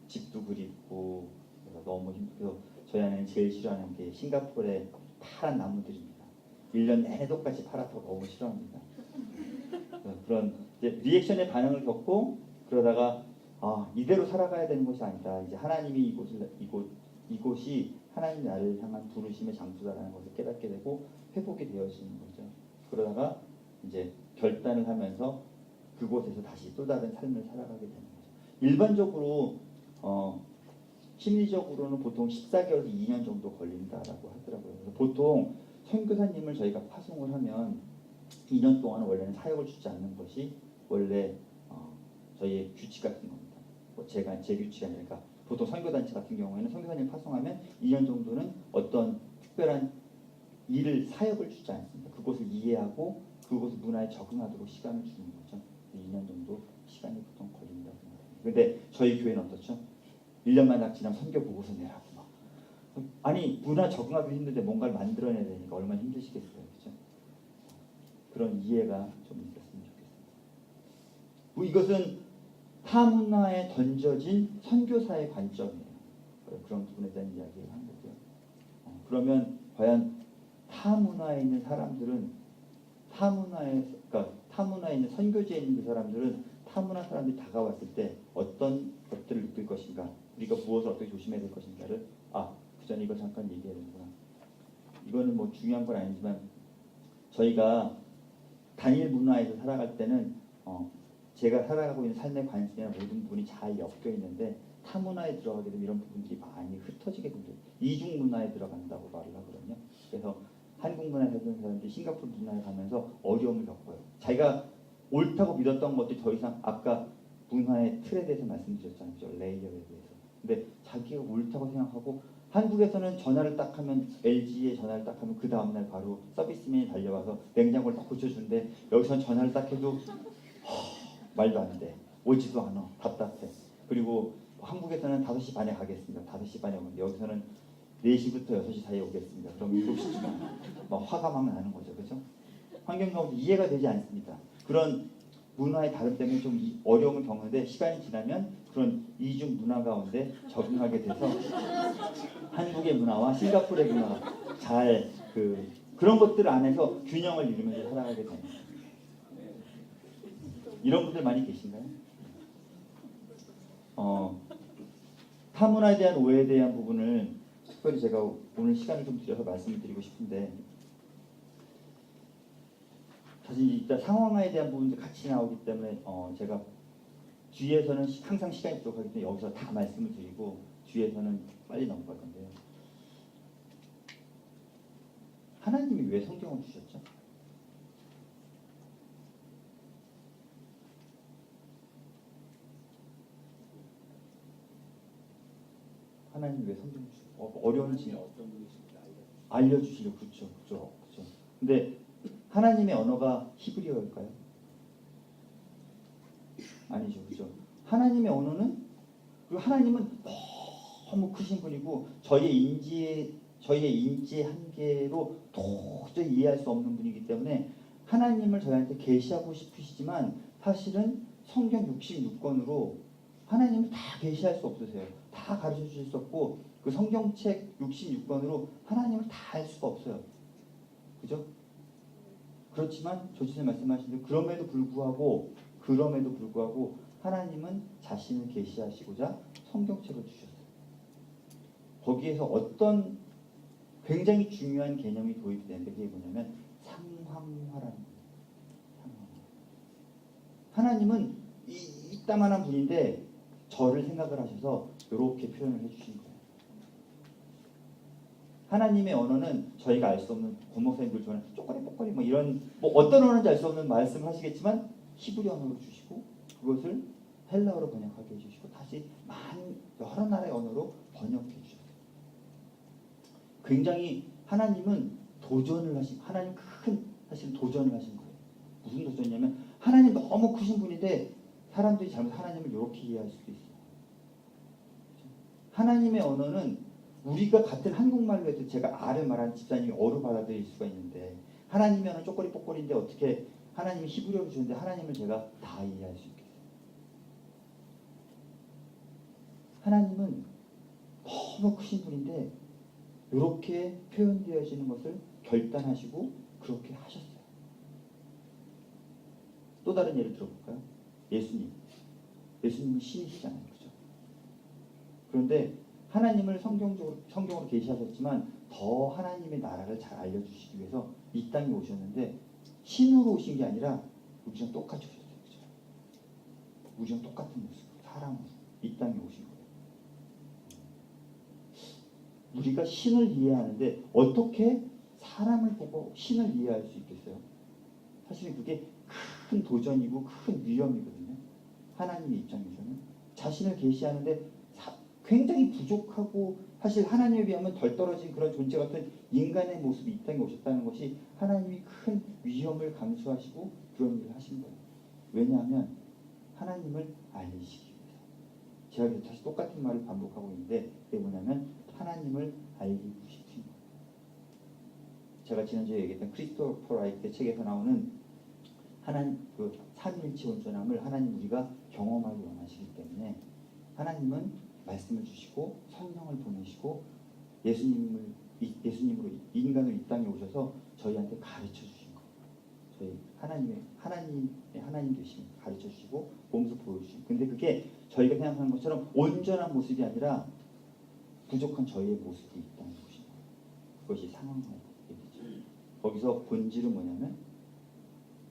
집도 그립고 그래서 너무 힘들어서 저희 아내는 제일 싫어하는 게 싱가포르의 파란 나무들입니다. 1년 내내 똑같이 파랗다고 너무 싫어합니다. 그런 이제 리액션의 반응을 겪고 그러다가 이대로 살아가야 되는 것이 아니다. 이제 하나님이 이곳이 하나님 나를 향한 부르심의 장소다라는 것을 깨닫게 되고 회복이 되어지는 거죠. 그러다가 이제 결단을 하면서 그곳에서 다시 또 다른 삶을 살아가게 되는 거죠. 일반적으로 심리적으로는 보통 14개월에서 2년 정도 걸린다라고 하더라고요. 그래서 보통 선교사님을 저희가 파송을 하면 2년 동안은 원래는 사역을 주지 않는 것이 원래 저희의 규칙 같은 겁니다. 뭐 제 규칙이 아니라 보통 선교단체 같은 경우에는 선교사님 파송하면 2년 정도는 어떤 특별한 일을 사역을 주지 않습니다. 그곳을 이해하고 그곳 문화에 적응하도록 시간을 주는 거죠. 2년 정도 시간이 보통 걸린다고 생각합니다. 근데 저희 교회는 어떻죠? 1년만 딱 지나면 선교 보고서 내라고 막. 아니 문화 적응하기도 힘든데 뭔가를 만들어내야 되니까 얼마나 힘드시겠어요. 그렇죠? 그런 이해가 좀 있었으면 좋겠습니다. 이것은 타문화에 던져진 선교사의 관점이에요. 그런 부분에 대한 이야기를 한 거고요. 그러면 과연 타문화에 있는 사람들은 타문화에 있는 선교지에 있는 그 사람들은 타문화 사람들이 다가왔을 때 어떤 것들을 느낄 것인가, 우리가 무엇을 어떻게 조심해야 될 것인가를 그 전에 이거 잠깐 얘기해야 되는구나. 이거는 뭐 중요한 건 아니지만 저희가 단일 문화에서 살아갈 때는 제가 살아가고 있는 삶의 관심이나 모든 부분이 잘 엮여 있는데 타문화에 들어가게 되면 이런 부분들이 많이 흩어지게 됩니다. 이중 문화에 들어간다고 말을 하거든요. 그래서 한국 문화에 살던 사람들이 싱가포르 문화에 가면서 어려움을 겪어요. 자기가 옳다고 믿었던 것들이 더 이상 아까 문화의 틀에 대해서 말씀드렸잖아요. 레이어에 대해서. 근데 자기가 옳다고 생각하고 한국에서는 전화를 딱 하면 LG에 전화를 딱 하면 그 다음날 바로 서비스맨이 달려와서 냉장고를 딱 고쳐주는데 여기서는 전화를 딱 해도 말도 안 돼. 오지도 않아. 답답해. 그리고 한국에서는 5시 반에 가겠습니다. 5시 반에 오는데 여기서는 4시부터 6시 사이에 오겠습니다. 그럼 7시쯤 막 화가 막 나는 거죠. 그렇죠? 환경 가운데 이해가 되지 않습니다. 그런 문화의 다름 때문에 좀 어려움을 겪는데 시간이 지나면 그런 이중 문화 가운데 적응하게 돼서 한국의 문화와 싱가포르의 문화 잘 그런 것들 안에서 균형을 이루면서 살아가게 됩니다. 이런 분들 많이 계신가요? 타문화에 대한 오해에 대한 부분을 특별히 제가 오늘 시간을 좀 들여서 말씀을 드리고 싶은데 사실 일단 상황화에 대한 부분도 같이 나오기 때문에 제가 뒤에서는 항상 시간이 부족하기 때문에 여기서 다 말씀을 드리고 뒤에서는 빨리 넘어갈 건데요. 하나님이 왜 성경을 주셨죠? 하나님이 왜 성경을 주셨죠? 어려운지 어떤 분이신지 알려주시려고. 그렇죠. 근데 하나님의 언어가 히브리어일까요? 아니죠. 그렇죠. 하나님의 언어는 그리고 하나님은 너무 크신 분이고 저희의 인지의 한계로 도저히 이해할 수 없는 분이기 때문에 하나님을 저희한테 계시하고 싶으시지만 사실은 성경 66권으로 하나님을 다 계시할 수 없으세요. 다 가르쳐 주실 수 없고 그 성경책 66권으로 하나님을 다 알 수가 없어요. 그죠? 그렇지만 조지선 말씀하신 대로 그럼에도 불구하고 하나님은 자신을 계시하시고자 성경책을 주셨어요. 거기에서 어떤 굉장히 중요한 개념이 도입되는데 그게 뭐냐면 상황화라는 거예요. 상황화. 하나님은 이따만한 분인데 저를 생각을 하셔서 이렇게 표현을 해주신 거예요. 하나님의 언어는 저희가 알 수 없는 권목사님들 좋아하는 쪼꼬리뽀꼬리 뭐 이런 뭐 어떤 언어인지 알 수 없는 말씀을 하시겠지만 히브리 언어로 주시고 그것을 헬라어로 번역하게 해주시고 다시 여러 나라의 언어로 번역해 주셨어요. 굉장히 하나님은 하나님 큰 사실 도전을 하신 거예요. 무슨 도전이냐면 하나님 너무 크신 분인데 사람들이 잘못 하나님을 이렇게 이해할 수도 있어요. 하나님의 언어는 우리가 같은 한국말로 해도 제가 아를 말하는 집사님이 어로 받아들일 수가 있는데 하나님의 언어는 쪼꼬리뽀꼬리인데 어떻게 하나님이 히브리어로 주는데 하나님을 제가 다 이해할 수 있겠어요. 하나님은 너무 크신 분인데 이렇게 표현되어지는 것을 결단하시고 그렇게 하셨어요. 또 다른 예를 들어볼까요? 예수님은 신이시잖아요. 그죠? 그런데 하나님을 성경으로 계시하셨지만 더 하나님의 나라를 잘 알려주시기 위해서 이 땅에 오셨는데 신으로 오신 게 아니라 우리랑 똑같이 오셨어요. 그죠? 우리랑 똑같은 모습, 사람으로 이 땅에 오신 거예요. 우리가 신을 이해하는데 어떻게 사람을 보고 신을 이해할 수 있겠어요? 사실은 그게 큰 도전이고 큰 위험이거든요. 하나님의 입장에서는 자신을 계시하는데 굉장히 부족하고 사실 하나님에 비하면 덜 떨어진 그런 존재 같은 인간의 모습이 이 땅에 오셨다는 것이 하나님이 큰 위험을 감수하시고 그런 일을 하신 거예요. 왜냐하면 하나님을 알리시기 위해서. 제가 다시 똑같은 말을 반복하고 있는데 그게 뭐냐면 하나님을 알리고 싶은 거예요. 제가 지난주에 얘기했던 크리스토퍼 라이트의 책에서 나오는 하나님 그 삼위일체 온전함을 하나님 우리가 경험하기 원하시기 때문에 하나님은 말씀을 주시고 성령을 보내시고 예수님으로 인간으로 이 땅에 오셔서 저희한테 가르쳐 주신 거예요. 저희 하나님 되심 가르쳐 주시고 몸소 보여주신. 근데 그게 저희가 생각하는 것처럼 온전한 모습이 아니라 부족한 저희의 모습이 이 땅에 오신 거예요. 그것이 상황이죠. 거기서 본질은 뭐냐면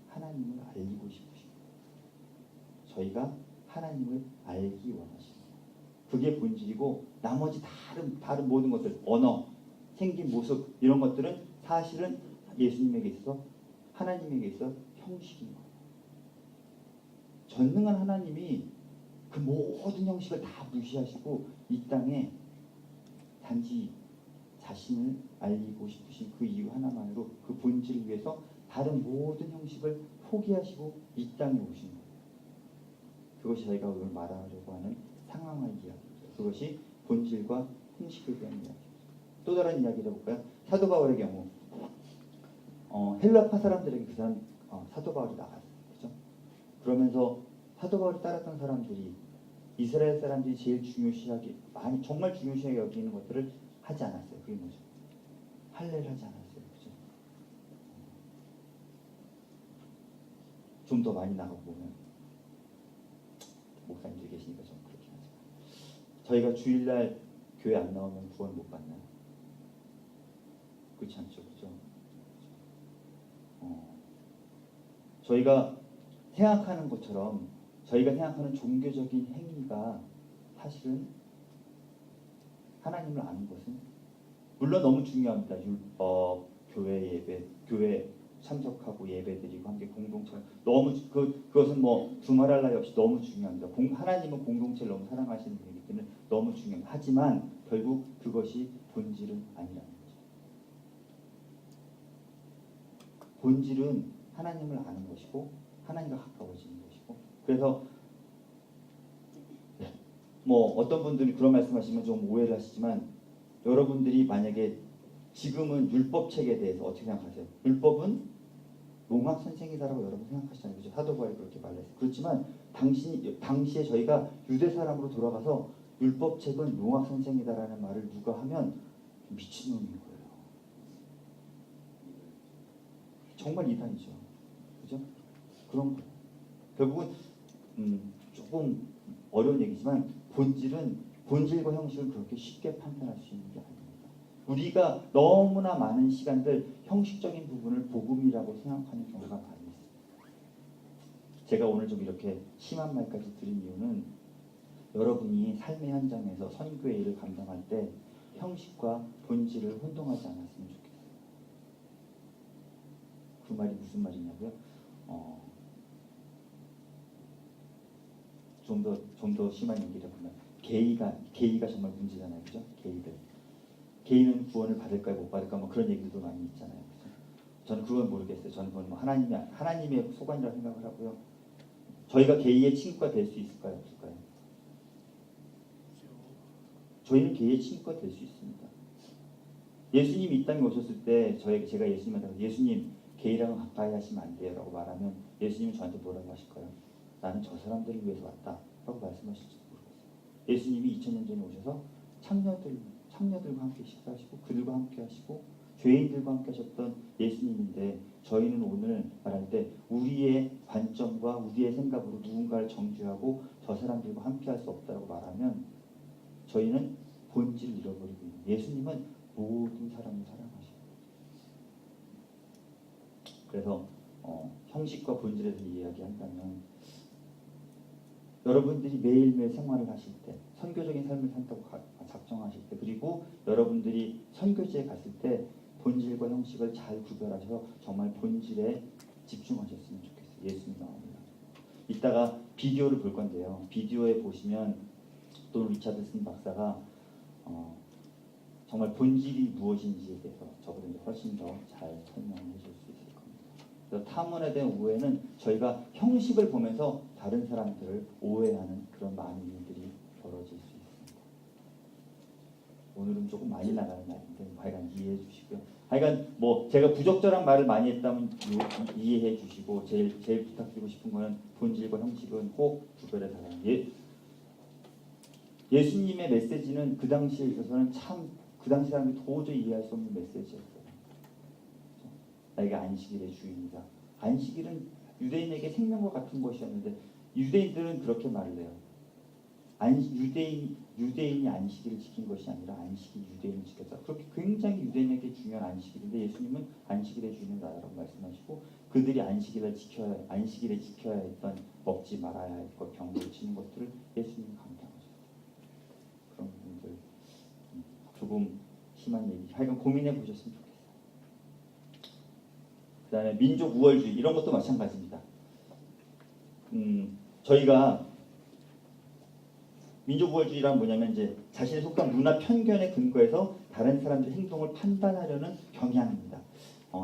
하나님을 알리고 싶으신 거예요. 저희가 하나님을 알기 원하시는 거예요. 그게 본질이고 나머지 다른 모든 것들, 언어, 생긴 모습 이런 것들은 사실은 예수님에게 있어서 하나님에게 있어서 형식인 거예요. 전능한 하나님이 그 모든 형식을 다 무시하시고 이 땅에 단지 자신을 알리고 싶으신 그 이유 하나만으로 그 본질을 위해서 다른 모든 형식을 포기하시고 이 땅에 오신 거예요. 그것이 저희가 오늘 말하려고 하는 상황의 이야기입니다. 그것이 본질과 형식에 대한 이야기입니다. 또 다른 이야기를 해볼까요? 사도 바울의 경우 헬라파 사람들에게 그 사람 사도 바울이 나갔어요. 그렇죠? 그러면서 사도 바울이 따랐던 사람들이 이스라엘 사람들이 제일 중요시하게 정말 중요시하게 여기는 것들을 하지 않았어요. 그게 뭐죠? 할례를 하지 않았어요. 그죠? 좀 더 많이 나가고 보면 목사님들이 계시니까 좀 그렇긴 하지만 저희가 주일날 교회 안 나오면 구원 못 받나요? 그렇지 않죠. 그죠? 저희가 생각하는 것처럼 저희가 생각하는 종교적인 행위가 사실은 하나님을 아는 것은 물론 너무 중요합니다. 교회 예배, 교회 참석하고 예배드리고 함께 공동체 너무 그것은 뭐 두말할 나위 없이 너무 중요합니다. 하나님은 공동체를 너무 사랑하시는 분이기 때문에 너무 중요합니다. 하지만 결국 그것이 본질은 아니라는 거죠. 본질은 하나님을 아는 것이고 하나님과 가까워지는 것이고 그래서 뭐 어떤 분들이 그런 말씀하시면 좀 오해를 하시지만 여러분들이 만약에 지금은 율법책에 대해서 어떻게 생각하세요? 율법은 농학 선생이다라고 여러분 생각하시잖아요. 그렇죠? 사도 바울이 그렇게 말했어요. 그렇지만 당시에 저희가 유대 사람으로 돌아가서 율법책은 농학 선생이다라는 말을 누가 하면 미친놈인 거예요. 정말 이단이죠. 그죠? 그런 거예요. 결국은 조금 어려운 얘기지만 본질과 형식을 그렇게 쉽게 판단할 수 있는 게 아닙니다. 우리가 너무나 많은 시간들 형식적인 부분을 복음이라고 생각하는 경우가 많이 있습니다. 제가 오늘 좀 이렇게 심한 말까지 드린 이유는 여러분이 삶의 현장에서 선교의 일을 감당할 때 형식과 본질을 혼동하지 않았으면 좋겠어요. 그 말이 무슨 말이냐고요? 좀 더 심한 얘기를 해보면 게이가 정말 문제잖아요, 그죠? 게이는 구원을 받을까 못 받을까 뭐 그런 얘기들도 많이 있잖아요, 그죠? 저는 그건 모르겠어요. 저는 그건 뭐 하나님의 소관이라고 생각을 하고요. 저희가 게이의 친구가 될 수 있을까요, 없을까요? 저희는 게이의 친구가 될 수 있습니다. 예수님이 이 땅에 오셨을 때 제가 예수님한테 예수님 게이랑은 가까이 하시면 안 돼요 라고 말하면 예수님은 저한테 뭐라고 하실까요? 나는 저 사람들을 위해서 왔다 라고 말씀하실지도 모르겠어요. 예수님이 2000년 전에 오셔서 창녀들과 함께 식사하시고 그들과 함께 하시고 죄인들과 함께 하셨던 예수님인데 저희는 오늘 말할 때 우리의 관점과 우리의 생각으로 누군가를 정죄하고 저 사람들과 함께 할 수 없다고 말하면 저희는 본질을 잃어버리고 있는 예수님은 모든 사람을 사랑하시고 그래서 형식과 본질에 대해서 이야기한다면 여러분들이 매일매일 생활을 하실 때 선교적인 삶을 산다고 작정하실 때 그리고 여러분들이 선교지에 갔을 때 본질과 형식을 잘 구별하셔서 정말 본질에 집중하셨으면 좋겠어요. 예수님 나옵니다. 이따가 비디오를 볼 건데요. 비디오에 보시면 또 리차드슨 박사가 정말 본질이 무엇인지에 대해서 저보다 이제 훨씬 더 잘 설명해 줄 수 있을 겁니다. 그래서 탐문에 대한 오해는 저희가 형식을 보면서 다른 사람들을 오해하는 그런 많은 일들이 벌어질 수 있습니다. 오늘은 조금 많이 나가는 날인데 하여간 이해해 주시고요. 하여간 뭐 제가 부적절한 말을 많이 했다면 이해해 주시고 제일 부탁드리고 싶은 거는 본질과 형식은 꼭 구별해 달라는 예수님의 메시지는 그 당시에 있어서는 참 그 당시 사람들이 도저히 이해할 수 없는 메시지였어요. 나에게 안식일의 주인이다. 안식일은 유대인에게 생명과 같은 것이었는데 유대인들은 그렇게 말을 해요. 유대인이 안식일을 지킨 것이 아니라 안식이 유대인을 지켰다. 그렇게 굉장히 유대인에게 중요한 안식일인데 예수님은 안식일의 주인은 나라고 말씀하시고 그들이 안식일에 지켜야 했던 먹지 말아야 할 것, 경고를 치는 것들을 예수님이 강조하셨어요. 그런 부분들 조금 심한 얘기. 하여간 고민해 보셨으면 좋겠어요. 그 다음에 민족 우월주의 이런 것도 마찬가지입니다. 저희가 민족 우월주의란 뭐냐면 이제 자신의 속한 문화 편견에 근거해서 다른 사람들의 행동을 판단하려는 경향입니다.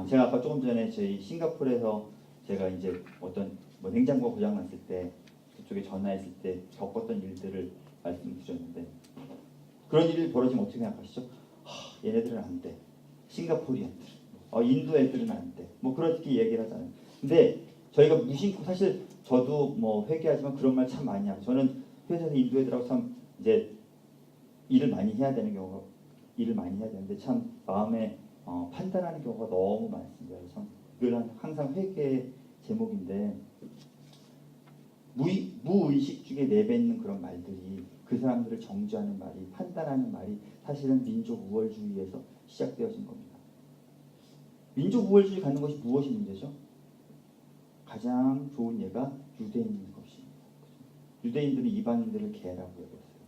제가 아까 조금 전에 저희 싱가포르에서 제가 이제 어떤 뭐 냉장고가 고장났을 때 그쪽에 전화했을 때 겪었던 일들을 말씀드렸는데 그런 일이 벌어지면 어떻게 생각하시죠? 얘네들은 안 돼. 싱가포리안들, 인도 애들은 안 돼. 뭐 그렇게 얘기를 하잖아요. 근데 저희가 무심코 사실 저도 뭐 회개하지만 그런 말 참 많이 하고 저는 회사에서 인도 애들하고 참 이제 일을 많이 해야 되는데 참 마음에 판단하는 경우가 너무 많습니다. 그래서 늘 항상 회개의 제목인데 무의식 중에 내뱉는 그런 말들이 그 사람들을 정죄하는 말이 판단하는 말이 사실은 민족 우월주의에서 시작되어진 겁니다. 민족 우월주의 갖는 것이 무엇이 문제죠? 가장 좋은 예가 유대인인 것입니다. 유대인들은 이방인들을 개라고 여겼어요.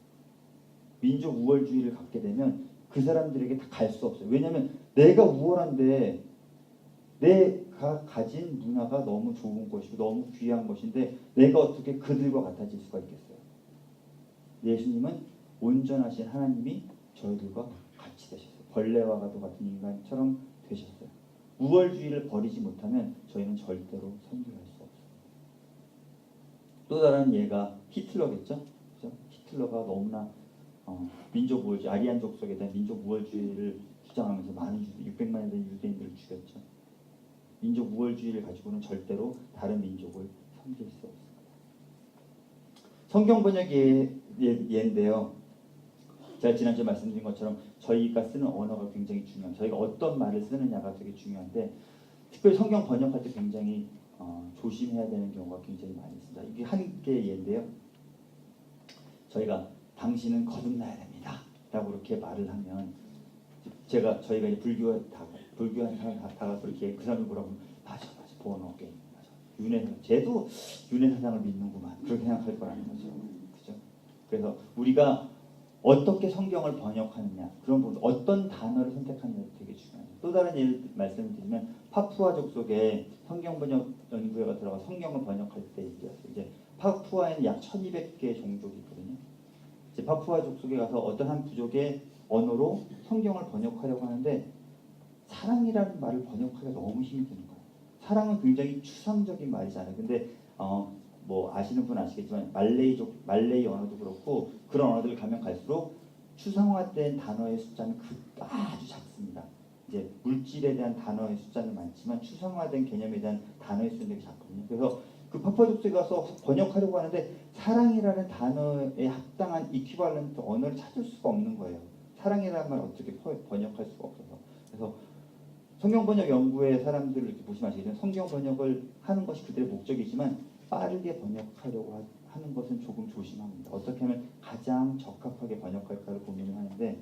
민족 우월주의를 갖게 되면 그 사람들에게 다 갈 수 없어요. 왜냐하면 내가 우월한데 내가 가진 문화가 너무 좋은 것이고 너무 귀한 것인데 내가 어떻게 그들과 같아질 수가 있겠어요. 예수님은 온전하신 하나님이 저희들과 같이 되셨어요. 벌레와 가도 같은 인간처럼 되셨어요. 우월주의를 버리지 못하면 저희는 절대로 선교할 수 없어요. 또 다른 예가 히틀러겠죠. 그죠? 히틀러가 너무나 민족 우월주의, 아리안 족속에 대한 민족 우월주의를 주장하면서 많은 600만에 대한 유대인들을 죽였죠. 민족 우월주의를 가지고는 절대로 다른 민족을 섬길 수 없습니다. 성경 번역 예인데요. 제가 지난주에 말씀드린 것처럼 저희가 쓰는 언어가 굉장히 중요합니다. 저희가 어떤 말을 쓰느냐가 되게 중요한데 특별히 성경 번역할 때 굉장히 조심해야 되는 경우가 굉장히 많이 있습니다. 이게 한 개의 예인데요. 저희가 당신은 거듭나야 됩니다. 라고 이렇게 말을 하면 저희가 이제 불교한 사람 다가 그렇게 그 사람이 뭐라고 하면 맞아 born again 맞아 쟤도 윤회 사상을 믿는구만. 그렇게 생각할 거라는 거죠. 그죠? 그래서 우리가 어떻게 성경을 번역하느냐, 그런 부분, 어떤 단어를 선택하느냐가 되게 중요해요. 또 다른 예를 말씀을 드리면 파푸아족 속에 성경 번역 연구회가 들어가 성경을 번역할 때 얘기했어요. 이제 파푸아에는 약 1200개의 종족이 있거든요. 이제 파푸아족 속에 가서 어떤 한 부족의 언어로 성경을 번역하려고 하는데 사랑이라는 말을 번역하기가 너무 힘이 드는 거예요. 사랑은 굉장히 추상적인 말이잖아요. 근데 뭐 아시는 분 아시겠지만 말레이 언어도 그렇고 그런 언어들 가면 갈수록 추상화된 단어의 숫자는 아주 작습니다. 이제 물질에 대한 단어의 숫자는 많지만 추상화된 개념에 대한 단어의 수는 되게 작거든요. 그래서 그 파푸아족속에 가서 번역하려고 하는데 사랑이라는 단어에 합당한 이퀴발런트 언어를 찾을 수가 없는 거예요. 사랑이라는 말 어떻게 번역할 수가 없어서. 그래서 성경 번역 연구의 사람들을 이렇게 보시면 아시겠지만 성경 번역을 하는 것이 그들의 목적이지만 빠르게 번역하려고 하는 것은 조금 조심합니다. 어떻게 하면 가장 적합하게 번역할까를 고민을 하는데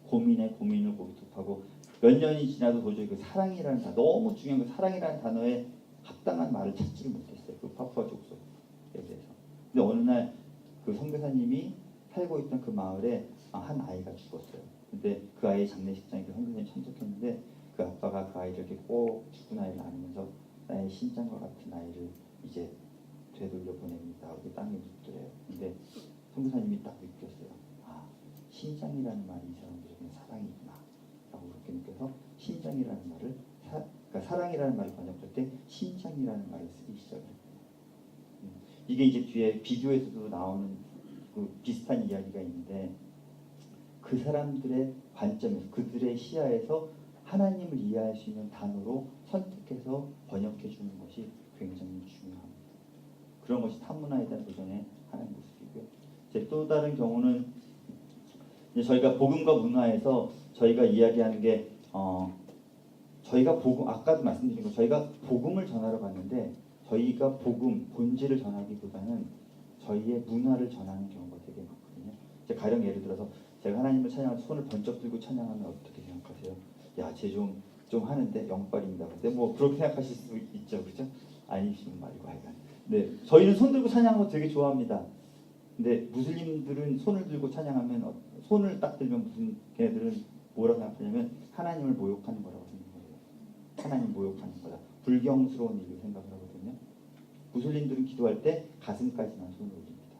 고민에 고민을 고집하고 몇 년이 지나도 도저히 그 사랑이라는 단어, 너무 중요한 그 사랑이라는 단어에 합당한 말을 찾지를 못했어요. 그 파푸아 족속에 대해서. 근데 어느 날 그 선교사님이 살고 있던 그 마을에 한 아이가 죽었어요. 근데 그 아이의 장례식장에 그 선교사님이 참석했는데 그 아빠가 그 아이를 이렇게 꼭 죽은 아이를 안으면서 나의 심장과 같은 아이를 이제 되돌려 보냅니다. 이렇게 땅에 묻더래요. 근데 선교사님이 딱 느꼈어요. 심장이라는 말이 이 사람들에게는 사랑이구나 라고 그렇게 느껴서 심장이라는 말을 그러니까 사랑이라는 말을 번역할 때 심장이라는 말을 쓰기 시작을 했어요. 이게 이제 뒤에 비교에서도 나오는 그 비슷한 이야기가 있는데 그 사람들의 관점에서 그들의 시야에서 하나님을 이해할 수 있는 단어로 선택해서 번역해 주는 것이 굉장히 중요합니다. 그런 것이 탐문화에 대한 도전의 하나의 모습이고요. 이제 또 다른 경우는 이제 저희가 복음과 문화에서 저희가 이야기하는 게 저희가 복음 아까도 말씀드린 거 저희가 복음을 전하러 갔는데 저희가 복음 본질을 전하기보다는 저희의 문화를 전하는 경우가 되게 많거든요. 이제 가령 예를 들어서 제가 하나님을 찬양할 때 손을 번쩍 들고 찬양하면 어떻게 생각하세요? 야, 쟤 좀 하는데 영빨입니다. 근데 뭐 그렇게 생각하실 수 있죠, 그렇죠? 아니시면 말이고 하여간. 네, 저희는 손 들고 찬양하는 거 되게 좋아합니다. 근데 무슬림들은 손을 들고 찬양하면 손을 딱 들면 무슨 걔네들은 뭐라고 생각하냐면 하나님을 모욕하는 거라고 생각해요. 하나님 모욕하는 거다. 불경스러운 일로 생각을 하거든요. 무슬림들은 기도할 때 가슴까지만 손을 올립니다.